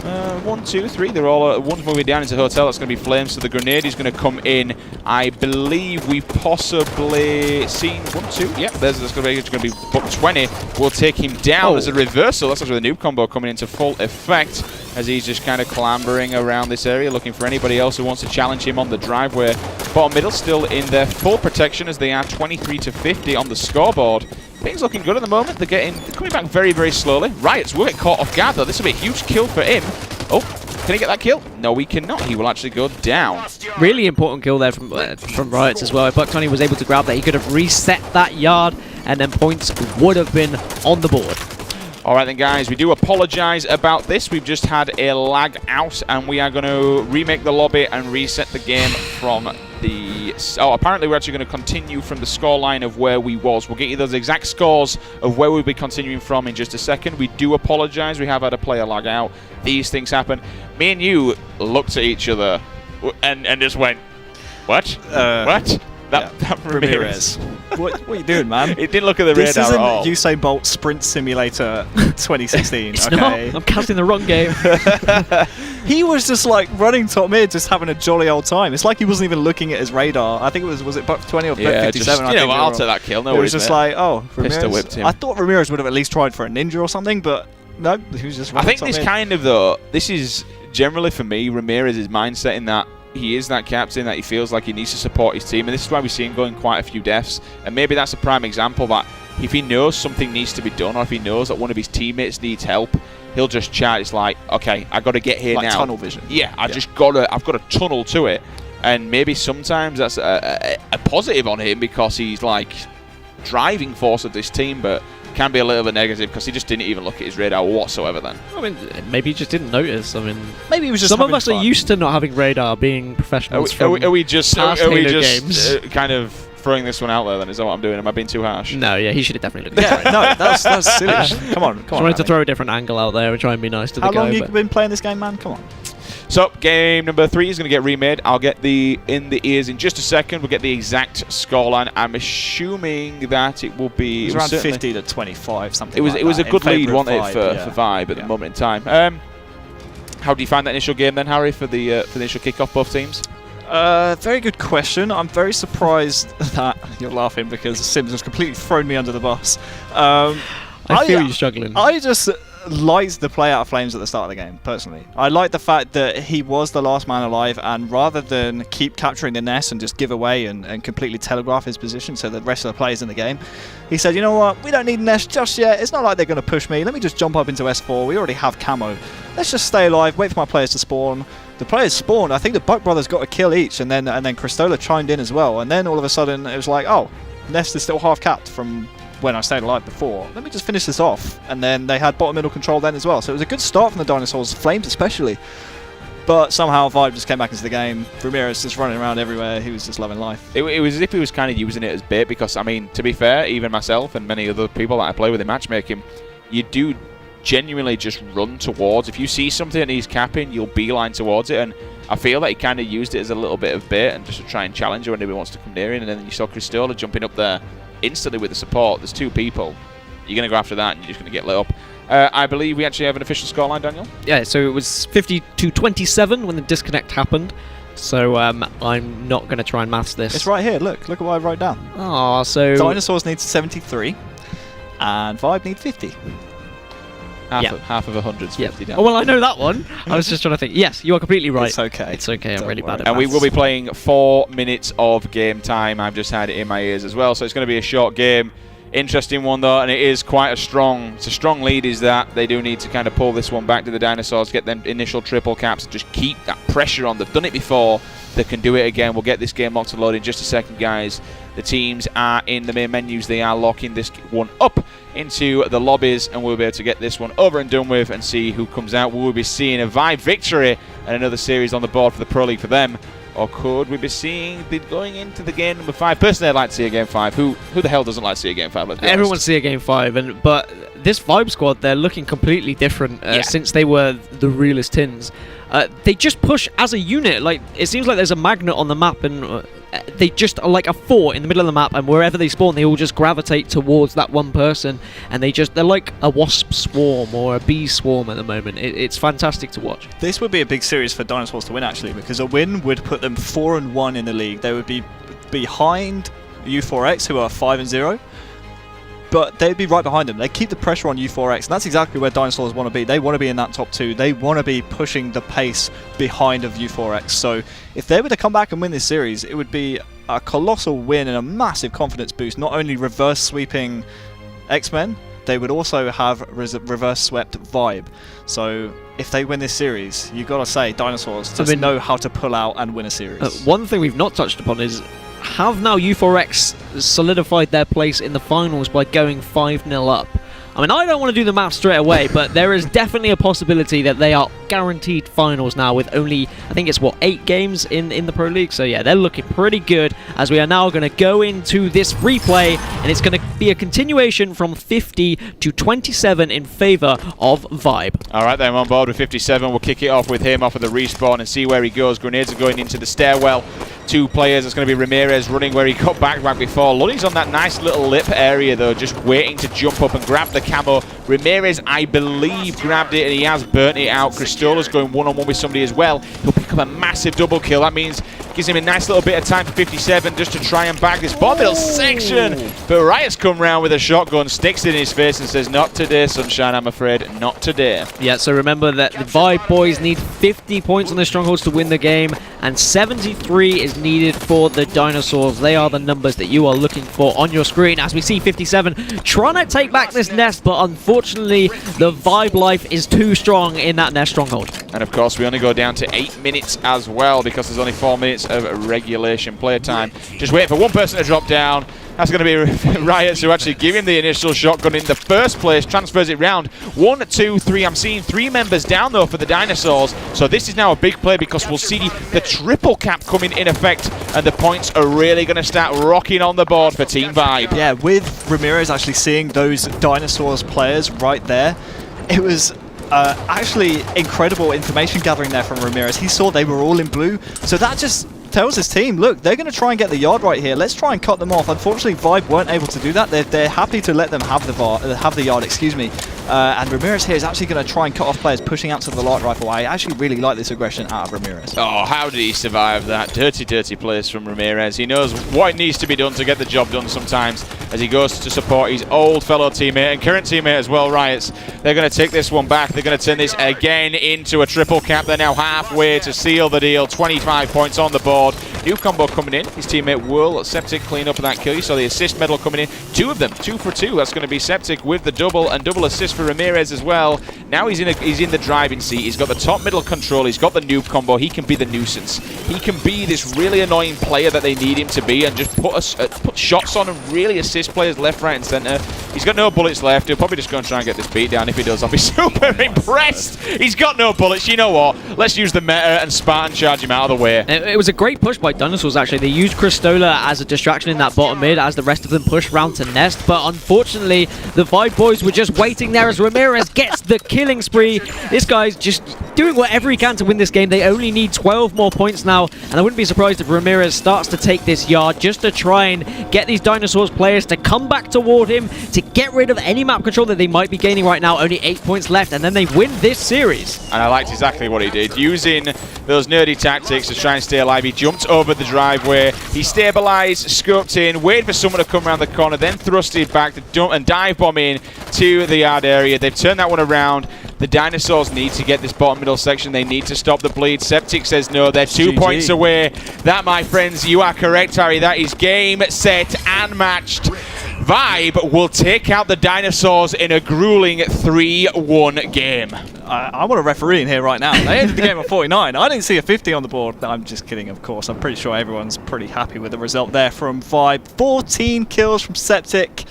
Speaker 1: 1, 2, 3. They're all one's moving down into the hotel. That's going to be Flames. So the grenade is going to come in. I believe we've possibly seen 1, 2. Yep, there's going to be Buck20. We'll take him down as a reversal. That's actually the noob combo coming into full effect as he's just kind of clambering around this area, looking for anybody else who wants to challenge him on the driveway. Bottom middle still in their full protection as they are 23-50 on the scoreboard. Things looking good at the moment. They're coming back very slowly. Riots will get caught off guard, though. This will be a huge kill for him. Oh, can he get that kill? No, he cannot. He will actually go down.
Speaker 2: Really important kill there from Riots as well. If Buck20 was able to grab that, he could have reset that yard, and then points would have been on the board.
Speaker 1: All right then, guys, we do apologize about this. We've just had a lag out, and we are going to remake the lobby and reset the game from the... Oh, apparently we're actually going to continue from the scoreline of where we was. We'll get you those exact scores of where we'll be continuing from in just a second. We do apologize. We have had a player lag out. These things happen. Me and you looked at each other and just went, what? What? That Ramirez.
Speaker 3: What are you doing, man?
Speaker 1: It didn't look at the radar at all.
Speaker 3: This isn't Usain Bolt Sprint Simulator 2016,
Speaker 2: It's
Speaker 3: okay?
Speaker 2: not. I'm casting the wrong game.
Speaker 3: He was just like running top mid, just having a jolly old time. It's like he wasn't even looking at his radar. I think was it Buck20 or Buck57?
Speaker 1: Just, I'll take that kill. No
Speaker 3: it
Speaker 1: worries,
Speaker 3: was just
Speaker 1: mate.
Speaker 3: like, oh, Ramirez.
Speaker 1: Pistol whipped him.
Speaker 3: I thought Ramirez would have at least tried for a ninja or something, but no, he was just running
Speaker 1: I think
Speaker 3: top
Speaker 1: this
Speaker 3: mid.
Speaker 1: kind of, though, this is generally for me, Ramirez's mindset in that he is that captain, that he feels like he needs to support his team, and this is why we see him going quite a few deaths. And maybe that's a prime example that if he knows something needs to be done, or if he knows that one of his teammates needs help, he'll just chat. It's like, okay, I got to get here
Speaker 3: like
Speaker 1: now.
Speaker 3: Tunnel vision.
Speaker 1: Yeah, I've got to tunnel to it. And maybe sometimes that's a positive on him because he's like driving force of this team, but can be a little bit negative because he just didn't even look at his radar whatsoever then.
Speaker 2: I mean, maybe he just didn't notice. I mean,
Speaker 3: maybe he was just
Speaker 2: some of
Speaker 3: having
Speaker 2: us
Speaker 3: fun.
Speaker 2: are used to not having radar, being professionals.
Speaker 1: Are we just
Speaker 2: past Halo games.
Speaker 1: Kind of throwing this one out there then? Is that what I'm doing? Am I being too harsh?
Speaker 2: No, yeah, he should have definitely looked at it.
Speaker 3: No, that's silly. Come on.
Speaker 2: Trying to throw a different angle out there and try and be nice to the
Speaker 3: How
Speaker 2: guy.
Speaker 3: long have you been playing this game, man? Come on.
Speaker 1: So game number 3 is going to get remade. I'll get the in the ears in just a second. We'll get the exact scoreline. I'm assuming that it will be...
Speaker 3: It was around 50 to 25, something
Speaker 1: it was,
Speaker 3: like
Speaker 1: it was
Speaker 3: that,
Speaker 1: a good lead,
Speaker 3: in
Speaker 1: wasn't
Speaker 3: favour
Speaker 1: it,
Speaker 3: of
Speaker 1: for Vibe at the moment in time. How do you find that initial game then, Harry, for the initial kickoff, both teams?
Speaker 3: Very good question. I'm very surprised that you're laughing because Sims has completely thrown me under the bus.
Speaker 2: I feel you struggling.
Speaker 3: I just liked the play out of Flames at the start of the game, personally. I like the fact that he was the last man alive, and rather than keep capturing the nest and just give away and completely telegraph his position so the rest of the players in the game, he said, you know what, we don't need nest just yet. It's not like they're going to push me. Let me just jump up into S4. We already have camo. Let's just stay alive, wait for my players to spawn. The players spawned. I think the Buck brothers got a kill each, and then Cristola chimed in as well. And then all of a sudden it was like, oh, nest is still half capped from when I stayed alive before. Let me just finish this off. And then they had bottom middle control then as well. So it was a good start from the Dinosaurs, Flames especially. But somehow Vibe just came back into the game. Ramirez just running around everywhere. He was just loving life.
Speaker 1: It was as if he was kind of using it as bait, because, I mean, to be fair, even myself and many other people that I play with in matchmaking, you do genuinely just run towards. If you see something that needs capping, you'll beeline towards it, and I feel that he kind of used it as a little bit of bait and just to try and challenge her when anybody wants to come near in. And then you saw Cristola jumping up there instantly with the support. There's 2 people. You're going to go after that and you're just going to get lit up. I believe we actually have an official scoreline, Daniel.
Speaker 2: Yeah, so it was 50 to 27 when the disconnect happened. So I'm not going to try and maths this.
Speaker 3: It's right here. Look at what I wrote down.
Speaker 2: Oh, so
Speaker 3: Dinosaurs needs 73 and Vibe needs 50.
Speaker 1: Half of 100's 50 down.
Speaker 2: Oh, well, I know that one. I was just trying to think. Yes, you are completely right.
Speaker 3: It's okay.
Speaker 2: It's okay. I'm really bad at
Speaker 1: And we
Speaker 2: maths.
Speaker 1: will be playing 4 minutes of game time. I've just had it in my ears as well, so it's going to be a short game. Interesting one though, and it is quite it's a strong lead. Is that they do need to kind of pull this one back to the Dinosaurs, get them initial triple caps, just keep that pressure on. They've done it before. They can do it again. We'll get this game locked and loaded in just a second, guys. The teams are in the main menus. They are locking this one up into the lobbies, and we'll be able to get this one over and done with and see who comes out. Will we be seeing a Vibe victory and another series on the board for the Pro League for them? Or could we be seeing going into the game number 5? Personally, I'd like to see a game 5. Who the hell doesn't like to see a game 5? Let's be honest.
Speaker 2: Everyone see a game 5, but this Vibe squad, they're looking completely different since they were the realest tins. They just push as a unit. Like, it seems like there's a magnet on the map, and they just are like a 4 in the middle of the map, and wherever they spawn, they all just gravitate towards that one person, and they're like a wasp swarm or a bee swarm at the moment. It's fantastic to watch.
Speaker 3: This would be a big series for Dinosaurs to win, actually, because a win would put them 4-1 in the league. They would be behind U4X, who are 5-0. But they'd be right behind them. They keep the pressure on U4X, and that's exactly where Dinosaurs want to be. They want to be in that top 2. They want to be pushing the pace behind of U4X. So if they were to come back and win this series, it would be a colossal win and a massive confidence boost. Not only reverse sweeping X-Men, they would also have reverse swept Vibe. So if they win this series, you've got to say Dinosaurs just know how to pull out and win a series.
Speaker 2: One thing we've not touched upon is, have now U4X solidified their place in the finals by going 5-0 up? I mean, I don't want to do the math straight away, but there is definitely a possibility that they are guaranteed finals now with only, I think it's, 8 games in the Pro League? So yeah, they're looking pretty good as we are now going to go into this replay, and it's going to be a continuation from 50 to 27 in favor of Vibe.
Speaker 1: All right, then, I'm on board with 57. We'll kick it off with him off of the respawn and see where he goes. Grenades are going into the stairwell. 2 players. It's going to be Ramirez running where he got back before. Lunny's on that nice little lip area, though, just waiting to jump up and grab the camo. Ramirez, I believe, grabbed it, and he has burnt it out. Cristola's going one-on-one with somebody as well. He'll pick up a massive double kill. That means gives him a nice little bit of time for 57 just to try and bag this bottom middle section. But Riot's come round with a shotgun, sticks it in his face and says, not today, Sunshine, I'm afraid, not today.
Speaker 2: Yeah, so remember that the Vibe boys need 50 points on their strongholds to win the game, and 73 is needed for the Dinosaurs. They are the numbers that you are looking for on your screen as we see 57 trying to take back this nest, but unfortunately the Vibe life is too strong in that nest stronghold.
Speaker 1: And of course we only go down to 8 minutes as well, because there's only 4 minutes of regulation play time. Just wait for one person to drop down. That's going to be Riots who actually give him the initial shotgun in the first place, transfers it round. 1, 2, 3. I'm seeing 3 members down though for the Dinosaurs. So this is now a big play because we'll see the triple cap coming in effect, and the points are really going to start rocking on the board for Team Vibe.
Speaker 3: Yeah, with Ramirez actually seeing those Dinosaurs players right there, it was Actually, incredible information gathering there from Ramirez. He saw they were all in blue, so that just tells his team, look, they're going to try and get the yard right here. Let's try and cut them off. Unfortunately, Vibe weren't able to do that. They're happy to let them have the yard, excuse me. And Ramirez here is actually going to try and cut off players pushing out to the light rifle. I actually really like this aggression out of Ramirez.
Speaker 1: Oh, how did he survive that? Dirty, dirty plays from Ramirez. He knows what needs to be done to get the job done sometimes as he goes to support his old fellow teammate and current teammate as well, Riots. They're going to take this one back. They're going to turn this again into a triple cap. They're now halfway to seal the deal. 25 points on the board. New combo coming in. His teammate will Septic clean up that kill. You saw the assist medal coming in. 2 of them, 2 for 2. That's going to be Septic with the double and double assist for Ramirez as well. Now he's in the driving seat. He's got the top middle control. He's got the noob combo. He can be the nuisance. He can be this really annoying player that they need him to be and just put shots on and really assist players left, right, and center. He's got no bullets left. He'll probably just go and try and get this beat down. If he does, I'll be super impressed. He's got no bullets. You know what? Let's use the meta and Spartan charge him out of the way.
Speaker 2: It was a great push by Dinosaurs, actually. They used Cristola as a distraction in that bottom mid as the rest of them pushed round to Nest, but unfortunately the Vibe boys were just waiting there as Ramirez gets the killing spree. This guy's just doing whatever he can to win this game. They only need 12 more points now, and I wouldn't be surprised if Ramirez starts to take this yard just to try and get these Dinosaurs players to come back toward him, to get rid of any map control that they might be gaining right now. Only 8 points left, and then they win this series.
Speaker 1: And I liked exactly what he did, using those nerdy tactics to try and stay alive. He jumped over the driveway, he stabilized, scoped in, waited for someone to come around the corner, then thrusted back to dump and dive bomb in to the yard area. They've turned that one around. The Dinosaurs need to get this bottom middle section. They need to stop the bleed. Septic says no. They're 2 points away. That, my friends, you are correct, Harry. That is game, set, and matched. Vibe will take out the Dinosaurs in a grueling 3-1 game.
Speaker 3: I want a referee in here right now. They ended the game at 49. I didn't see a 50 on the board. I'm just kidding, of course. I'm pretty sure everyone's pretty happy with the result there from Vibe. 14 kills from Septic.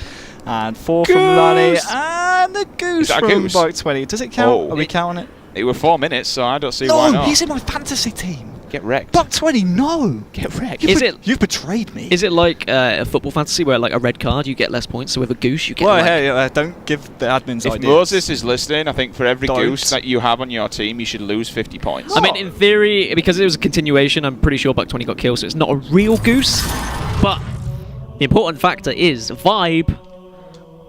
Speaker 3: And 4 from Lunny. And the goose from Bike 20. Does it count?
Speaker 1: Oh.
Speaker 3: Are we counting it?
Speaker 1: It were 4 minutes, so I don't see why not.
Speaker 3: No, he's in my fantasy team.
Speaker 1: Get wrecked.
Speaker 3: Buck 20, no.
Speaker 1: Get wrecked.
Speaker 3: You've betrayed me.
Speaker 2: Is it like a football fantasy where, like, a red card you get less points, so with a goose you get
Speaker 3: well,
Speaker 2: like...
Speaker 3: hey, don't give the admins
Speaker 1: If
Speaker 3: ideas.
Speaker 1: Moses is listening, I think for every goose that you have on your team, you should lose 50 points.
Speaker 2: I mean, in theory, because it was a continuation, I'm pretty sure Buck 20 got killed, so it's not a real goose. But the important factor is Vibe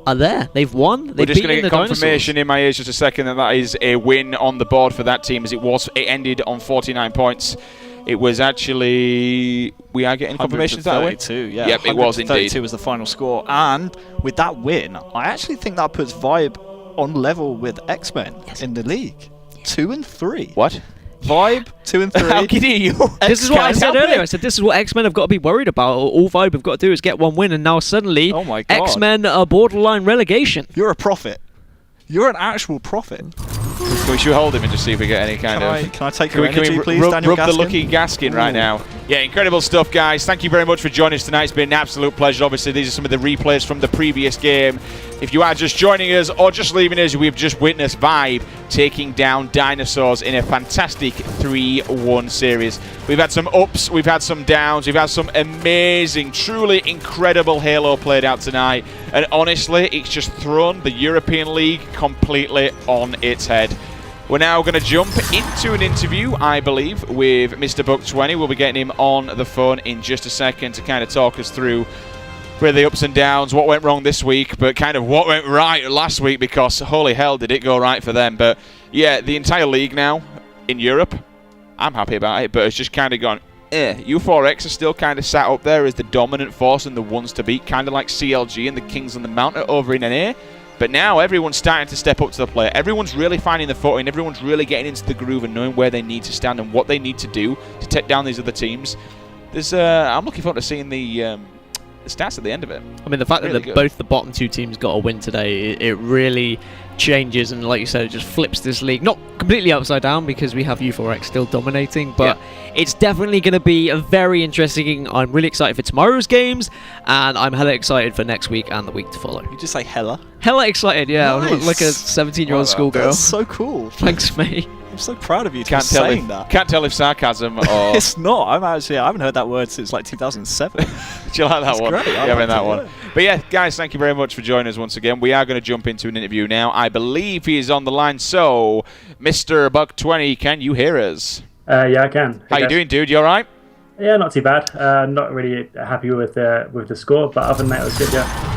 Speaker 2: are there. They've won. They've
Speaker 1: We're just going to
Speaker 2: beaten
Speaker 1: get
Speaker 2: the
Speaker 1: confirmation
Speaker 2: Dinosaurs.
Speaker 1: in my ears just a second that is a win on the board for that team, as it ended on 49 points. It was actually... We are getting confirmation that way?
Speaker 3: 132, yeah.
Speaker 1: Yep, it was indeed.
Speaker 3: 132 was the final score. And with that win, I actually think that puts Vibe on level with X-Men in the league. 2 and 3.
Speaker 1: What?
Speaker 3: Vibe, 2 and 3.
Speaker 1: How can you?
Speaker 2: This is what I said earlier. I said this is what X-Men have got to be worried about. All Vibe have got to do is get one win, and now suddenly
Speaker 3: Oh my God.
Speaker 2: X-Men are borderline relegation.
Speaker 3: You're a prophet. You're an actual prophet.
Speaker 1: We should hold him and just see if we get any kind of...
Speaker 3: Can I take your energy, please,
Speaker 1: rub
Speaker 3: Daniel
Speaker 1: the
Speaker 3: Gaskin?
Speaker 1: lucky Gaskin right now. Yeah, incredible stuff, guys. Thank you very much for joining us tonight. It's been an absolute pleasure. Obviously, these are some of the replays from the previous game. If you are just joining us or just leaving us, we've just witnessed Vibe taking down Dinosaurs in a fantastic 3-1 series. We've had some ups, we've had some downs, we've had some amazing, truly incredible Halo played out tonight. And honestly, it's just thrown the European League completely on its head. We're now going to jump into an interview, I believe, with Mr. Buck 20. We'll be getting him on the phone in just a second to kind of talk us through where the ups and downs, what went wrong this week, but kind of what went right last week, because holy hell did it go right for them. But yeah, the entire league now in Europe, I'm happy about it, but it's just kind of gone, U4X are still kind of sat up there as the dominant force and the ones to beat, kind of like CLG and the Kings on the Mountain over in NA. But now everyone's starting to step up to the plate. Everyone's really finding the footing. Everyone's really getting into the groove and knowing where they need to stand and what they need to do to take down these other teams. I'm looking forward to seeing the stats at the end of it.
Speaker 2: I mean, the fact
Speaker 1: really
Speaker 2: that both the bottom 2 teams got a win today, it really changes, and like you said, it just flips this league. Not completely upside down because we have U4X still dominating, but it's definitely going to be a very interesting. I'm really excited for tomorrow's games, and I'm hella excited for next week and the week to follow.
Speaker 3: You just say hella?
Speaker 2: Hella excited, yeah.
Speaker 3: Nice.
Speaker 2: Like a 17-year-old schoolgirl.
Speaker 3: That's so cool.
Speaker 2: Thanks, mate.
Speaker 3: I'm so proud of you for
Speaker 1: Can't tell
Speaker 3: saying
Speaker 1: if,
Speaker 3: that.
Speaker 1: Can't tell if sarcasm or...
Speaker 3: It's not. I haven't heard that word since like 2007.
Speaker 1: Do you like that one?
Speaker 3: Great.
Speaker 1: Yeah, that one. But yeah, guys, thank you very much for joining us once again. We are going to jump into an interview now. I believe he is on the line. So, Mr. Buck20, can you hear us?
Speaker 4: Yeah, I can.
Speaker 1: How you doing, dude? You all right?
Speaker 4: Yeah, not too bad. Not really happy with the score, but other than that, it was good. Yeah.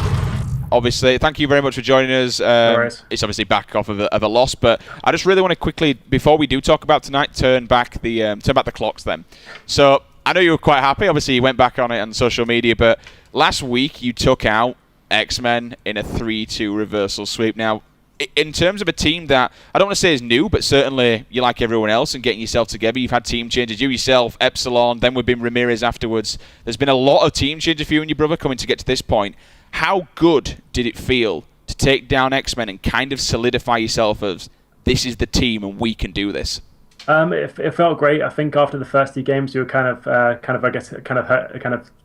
Speaker 1: Obviously, thank you very much for joining us.
Speaker 4: No worries.
Speaker 1: It's obviously back off of a loss, but I just really want to quickly, before we do talk about tonight, turn back the clocks. Then, so I know you were quite happy. Obviously, you went back on it on social media, but last week you took out X-Men in a 3-2 reversal sweep. Now, in terms of a team that I don't want to say is new, but certainly you like everyone else and getting yourself together. You've had team changes, you yourself, Epsilon, then we've been Ramirez afterwards. There's been a lot of team changes for you and your brother coming to get to this point. How good did it feel to take down X-Men and kind of solidify yourself as this is the team and we can do this?
Speaker 4: It felt great. I think after the first 2 games, we were kind of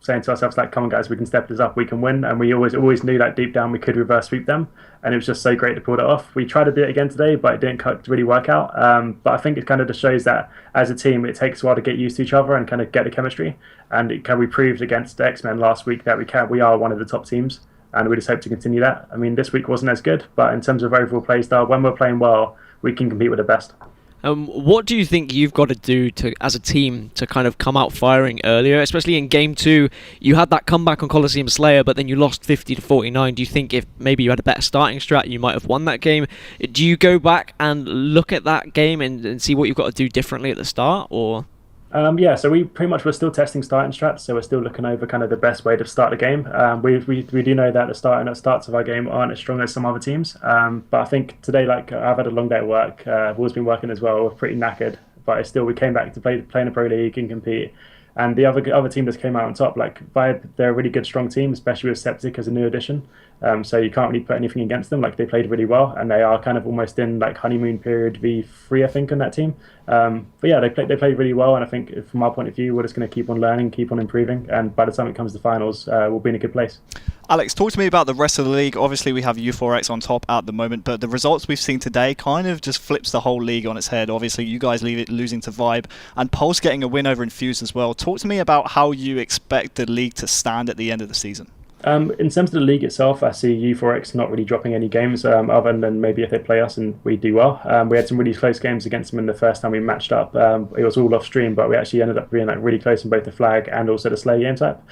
Speaker 4: saying to ourselves like, "Come on, guys, we can step this up. We can win." And we always knew that deep down we could reverse sweep them. And it was just so great to pull that off. We tried to do it again today, but it didn't really work out. But I think it kind of just shows that as a team, it takes a while to get used to each other and kind of get the chemistry. And we proved against X-Men last week that we are one of the top teams. And we just hope to continue that. I mean, this week wasn't as good, but in terms of overall play style, when we're playing well, we can compete with the best.
Speaker 2: What do you think you've got to do as a team to kind of come out firing earlier, especially in Game 2? You had that comeback on Coliseum Slayer, but then you lost 50-49. Do you think if maybe you had a better starting strat, you might have won that game? Do you go back and look at that game and see what you've got to do differently at the start, or...?
Speaker 4: Yeah, so we're still testing starting strats, so we're still looking over kind of the best way to start the game. We do know that the starts of our game aren't as strong as some other teams, but I think today, like, I've had a long day at work. Will's been working as well. We're pretty knackered, but still we came back to play in the Pro League and compete. And the other team just came out on top. Like Vibe, they're a really good, strong team, especially with Septic as a new addition. So you can't really put anything against them. Like, they played really well, and they are kind of almost in like honeymoon period V3, I think, on that team. But yeah, they played really well, and I think from our point of view, we're just going to keep on learning, keep on improving, and by the time it comes to finals, we'll be in a good place.
Speaker 3: Alex, talk to me about the rest of the league. Obviously, we have U4X on top at the moment, but the results we've seen today kind of just flips the whole league on its head. Obviously, you guys losing to Vibe, and Pulse getting a win over Infused as well. Talk to me about how you expect the league to stand at the end of the season.
Speaker 4: In terms of the league itself, I see U4X not really dropping any games, other than maybe if they play us and we do well. We had some really close games against them in the first time we matched up. It was all off stream, but we actually ended up being like really close in both the Flag and also the Slay game type.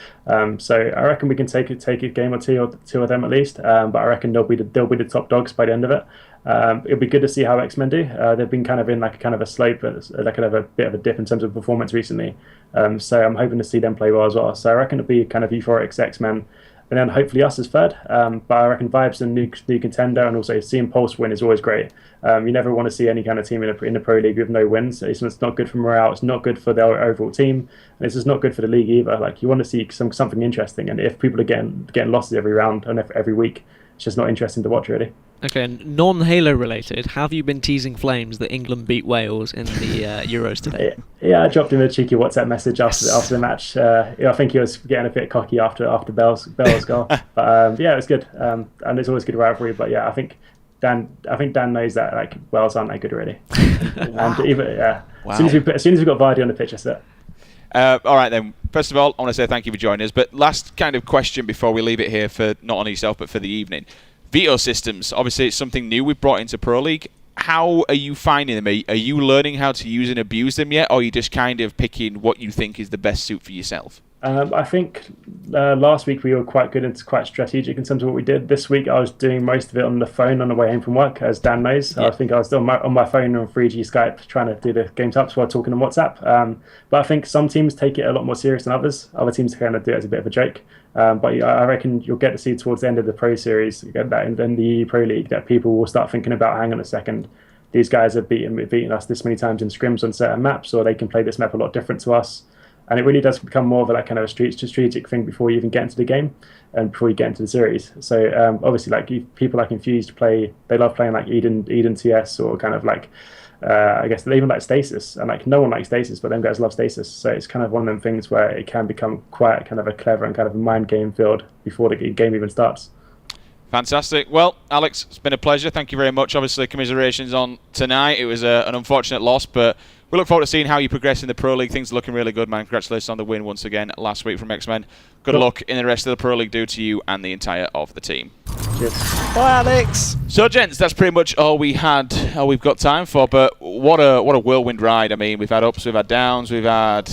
Speaker 4: So I reckon we can take a game or two of them at least. But I reckon they'll be the top dogs by the end of it. It'll be good to see how X-Men do. They've been kind of in like a kind of a slope, like kind of a bit of a dip in terms of performance recently. So I'm hoping to see them play well as well. So I reckon it'll be kind of U4X, X-Men, and then hopefully us as third. But I reckon Vibe's a new contender, and also seeing Pulse win is always great. You never want to see any kind of team in the Pro League with no wins. It's not good for morale. It's not good for the overall team, and it's just not good for the league either. Like, you want to see something interesting, and if people are getting losses every round and every week, it's just not interesting to watch, really.
Speaker 2: Okay, and non-Halo related, have you been teasing Flames that England beat Wales in the Euros today?
Speaker 4: Yeah, I dropped him a cheeky WhatsApp message after the match. I think he was getting a bit cocky after Bell's goal. But yeah, it was good. And it's always good rivalry. But yeah, I think Dan knows that like Wales aren't that good already.
Speaker 1: Wow.
Speaker 4: And even
Speaker 1: Wow.
Speaker 4: as soon as we got Vardy on the pitch, that's it.
Speaker 1: All right then. First of all, I want to say thank you for joining us. But last kind of question before we leave it here for not only yourself but for the evening. Veto systems, obviously it's something new we've brought into Pro League. How are you finding them? Are you learning how to use and abuse them yet, or are you just kind of picking what you think is the best suit for yourself?
Speaker 4: I think last week we were quite good and quite strategic in terms of what we did. This week I was doing most of it on the phone on the way home from work, as Dan knows. Yeah. I think I was still on my phone on 3G Skype trying to do the game types while talking on WhatsApp. But I think some teams take it a lot more serious than others. Other teams kind of do it as a bit of a joke. But I reckon you'll get to see towards the end of the Pro Series, that in the EU Pro League, that people will start thinking about, hang on a second, these guys have beaten us this many times in scrims on certain maps, or they can play this map a lot different to us. And it really does become more of a kind of a strategic thing before you even get into the game and before you get into the series. So obviously, like people like Infused they love playing like Eden TS, or kind of like I guess they even like Stasis, and like no one likes Stasis, but them guys love Stasis. So it's kind of one of them things where it can become quite kind of a clever and kind of a mind game field before the game even starts.
Speaker 1: Fantastic. Well, Alex, it's been a pleasure. Thank you very much. Obviously, commiserations on tonight. It was an unfortunate loss, but we look forward to seeing how you progress in the Pro League. Things are looking really good, man. Congratulations on the win once again last week from X-Men. Good luck in the rest of the Pro League due to you and the entire of the team.
Speaker 4: Cheers.
Speaker 3: Bye, Alex.
Speaker 1: So, gents, that's pretty much all we've got time for. But what a whirlwind ride. I mean, we've had ups, we've had downs, we've had,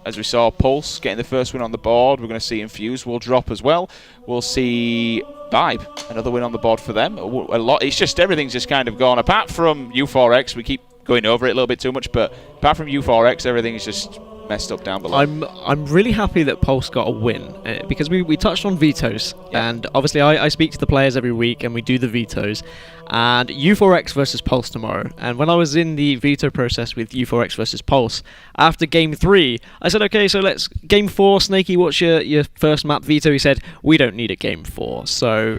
Speaker 1: as we saw, Pulse getting the first win on the board. We're going to see Infuse will drop as well. We'll see Vibe, another win on the board for them. A lot. It's just everything's just kind of gone. Apart from U4X, we keep going over it a little bit too much, but apart from U4X, everything is just messed up down below.
Speaker 2: I'm really happy that Pulse got a win because we touched on vetoes, and obviously I speak to the players every week and we do the vetoes, and U4X versus Pulse tomorrow. And when I was in the veto process with U4X versus Pulse after game 3, I said, okay, so let's game 4. Snakey, what's your first map veto? He said, we don't need a game 4. So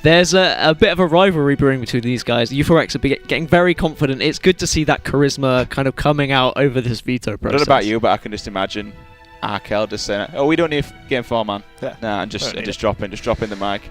Speaker 2: there's a bit of a rivalry brewing between these guys. U4X are getting very confident. It's good to see that charisma kind of coming out over this veto process.
Speaker 1: I don't know about you, but I can just imagine Arkel just saying, "Oh, we don't need game 4, man."
Speaker 3: Yeah.
Speaker 1: Nah, and just dropping the mic.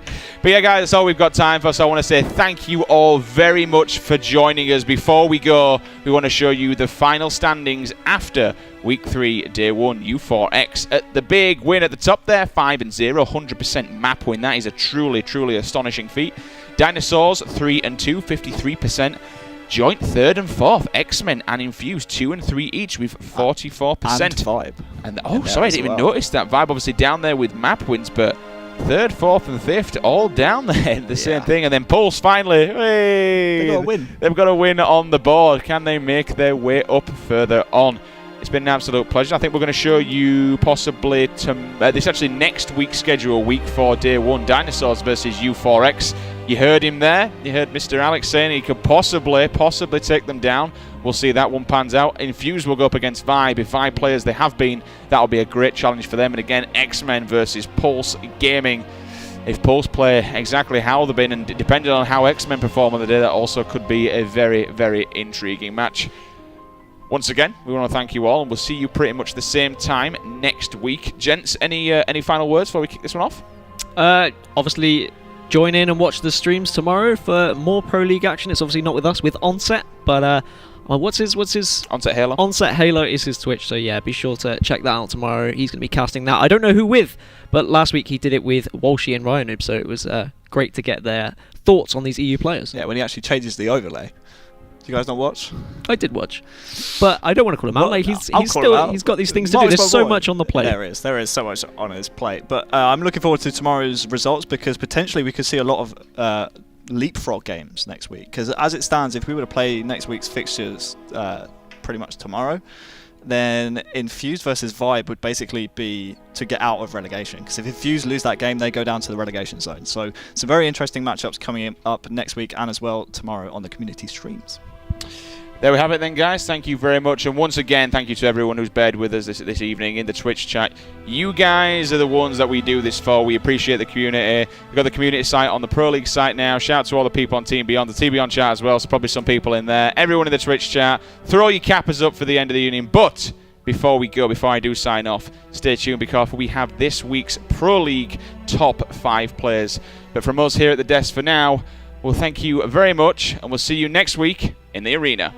Speaker 1: But yeah, guys, that's all we've got time for. So I want to say thank you all very much for joining us. Before we go, we want to show you the final standings after Week 3, Day 1. U4X at the big win at the top there, 5-0, 100% map win. That is a truly, truly astonishing feat. Dinosaurs 3-2, 53%. Joint 3rd and 4th, X-Men and Infuse 2 and 3 each with 44%.
Speaker 3: And Vibe.
Speaker 1: And sorry, I didn't even notice that. Vibe obviously down there with map wins, but 3rd, 4th and 5th all down there, the same thing. And then Pulse finally, hey,
Speaker 3: They got a win.
Speaker 1: They've got a win on the board. Can they make their way up further on? It's been an absolute pleasure. I think we're going to show you possibly this actually next week's schedule, Week 4, Day 1, Dinosaurs versus U4X. You heard him there. You heard Mr. Alex saying he could possibly take them down. We'll see that one pans out. Infuse will go up against Vibe. If Vibe players they have been, that'll be a great challenge for them. And again, X-Men versus Pulse Gaming. If Pulse play exactly how they've been, and depending on how X-Men perform on the day, that also could be a very, very intriguing match. Once again, we want to thank you all, and we'll see you pretty much the same time next week. Gents, any final words before we kick this one off?
Speaker 2: Obviously, join in and watch the streams tomorrow for more Pro League action. It's obviously not with us, with Onset, but what's his
Speaker 1: Onset Halo.
Speaker 2: Onset Halo is his Twitch, so yeah, be sure to check that out tomorrow. He's going to be casting that. I don't know who with, but last week he did it with Walshy and Ryanoob, so it was great to get their thoughts on these EU players.
Speaker 3: Yeah, when he actually changes the overlay. Do you guys not watch?
Speaker 2: I did watch, but I don't want to call him out. Like he's got these things to do.
Speaker 3: Mark's
Speaker 2: There's so much on the plate.
Speaker 3: There is so much on his plate. But I'm looking forward to tomorrow's results because potentially we could see a lot of leapfrog games next week. Because as it stands, if we were to play next week's fixtures pretty much tomorrow, then Infuse versus Vibe would basically be to get out of relegation. Because if Infuse lose that game, they go down to the relegation zone. So some very interesting matchups coming up next week and as well tomorrow on the community streams.
Speaker 1: There we have it then, guys. Thank you very much. And once again, thank you to everyone who's bared with us this evening in the Twitch chat. You guys are the ones that we do this for. We appreciate the community. We've got the community site on the Pro League site now. Shout out to all the people on Team Beyond, the Team Beyond chat as well. So probably some people in there. Everyone in the Twitch chat. Throw your cappers up for the end of the union. But before we go, before I do sign off, stay tuned because we have this week's Pro League top 5 players. But from us here at the desk for now, well, thank you very much, and we'll see you next week in the arena.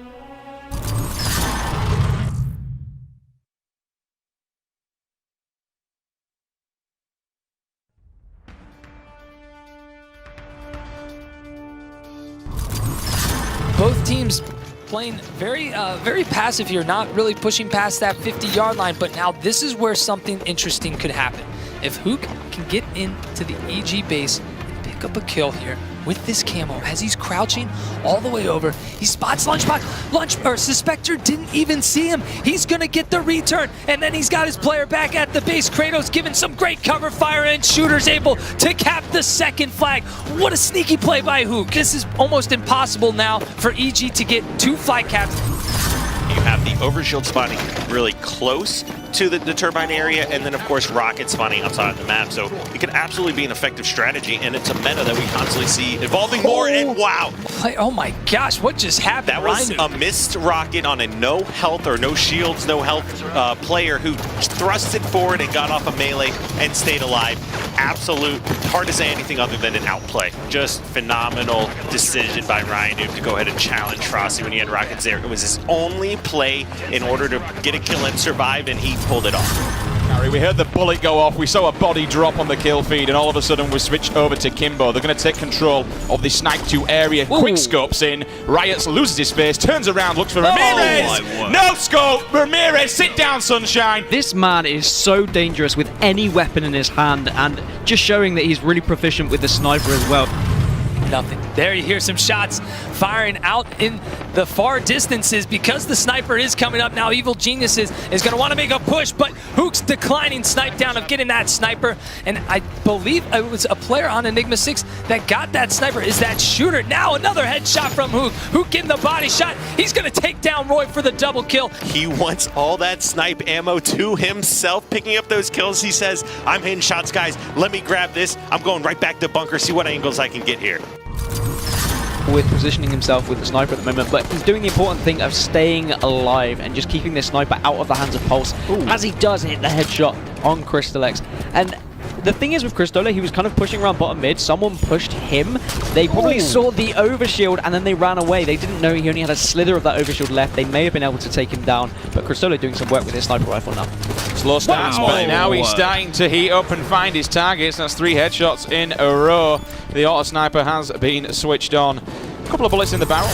Speaker 5: Both teams playing very passive here, not really pushing past that 50-yard line, but now this is where something interesting could happen. If Hook can get into the EG base and pick up a kill here with this camo, as he's crouching all the way over, he spots Suspector didn't even see him. He's gonna get the return, and then he's got his player back at the base. Kratos giving some great cover fire, and Shooter's able to cap the second flag. What a sneaky play by Hook. This is almost impossible now for EG to get 2 flag caps.
Speaker 6: You have the overshield spawning really close to the turbine area, and then of course rockets spawning outside of the map. So it could absolutely be an effective strategy, and it's a meta that we constantly see evolving more. And wow,
Speaker 5: Oh my gosh, what just happened?
Speaker 6: that was
Speaker 5: Rhino?
Speaker 6: a missed rocket on a no health or no shields, no health player who thrusted forward and got off a melee and stayed alive. Absolute, hard to say anything other than an outplay. Just phenomenal decision by Ryan to go ahead and challenge Frosty when he had rockets there. It was his only play in order to get a kill and survive, and he pulled it off.
Speaker 1: We heard the bullet go off, we saw a body drop on the kill feed, and all of a sudden we switched over to Kimbo. They're going to take control of the Snipe 2 area.
Speaker 2: Ooh.
Speaker 1: Quick scopes in, Riot loses his face, turns around, looks for Ramirez!
Speaker 6: my word.
Speaker 1: No scope! Ramirez, sit down, Sunshine!
Speaker 2: This man is so dangerous with any weapon in his hand, and just showing that he's really proficient with the sniper as well.
Speaker 5: Nothing. There you hear some shots firing out in the far distances because the sniper is coming up now. Evil Geniuses is going to want to make a push, but Hook's declining snipe down of getting that sniper. And I believe it was a player on Enigma 6 that got that sniper. Is that shooter? Now another headshot from Hook. Hook getting the body shot. He's going to take down Roy for the double kill.
Speaker 6: He wants all that snipe ammo to himself, picking up those kills. He says, I'm hitting shots, guys. Let me grab this. I'm going right back to bunker, see what angles I can get here.
Speaker 2: With positioning himself with the sniper at the moment, but he's doing the important thing of staying alive and just keeping this sniper out of the hands of Pulse. Ooh. As he does hit the headshot on Crystalex. And the thing is with Cristola, he was kind of pushing around bottom mid. Someone pushed him. They probably saw the overshield and then they ran away. They didn't know he only had a slither of that overshield left. They may have been able to take him down, but Cristola doing some work with his sniper rifle now.
Speaker 1: Slow stance, but now he's starting to heat up and find his targets. That's 3 headshots in a row. The auto sniper has been switched on. A couple of bullets in the barrel.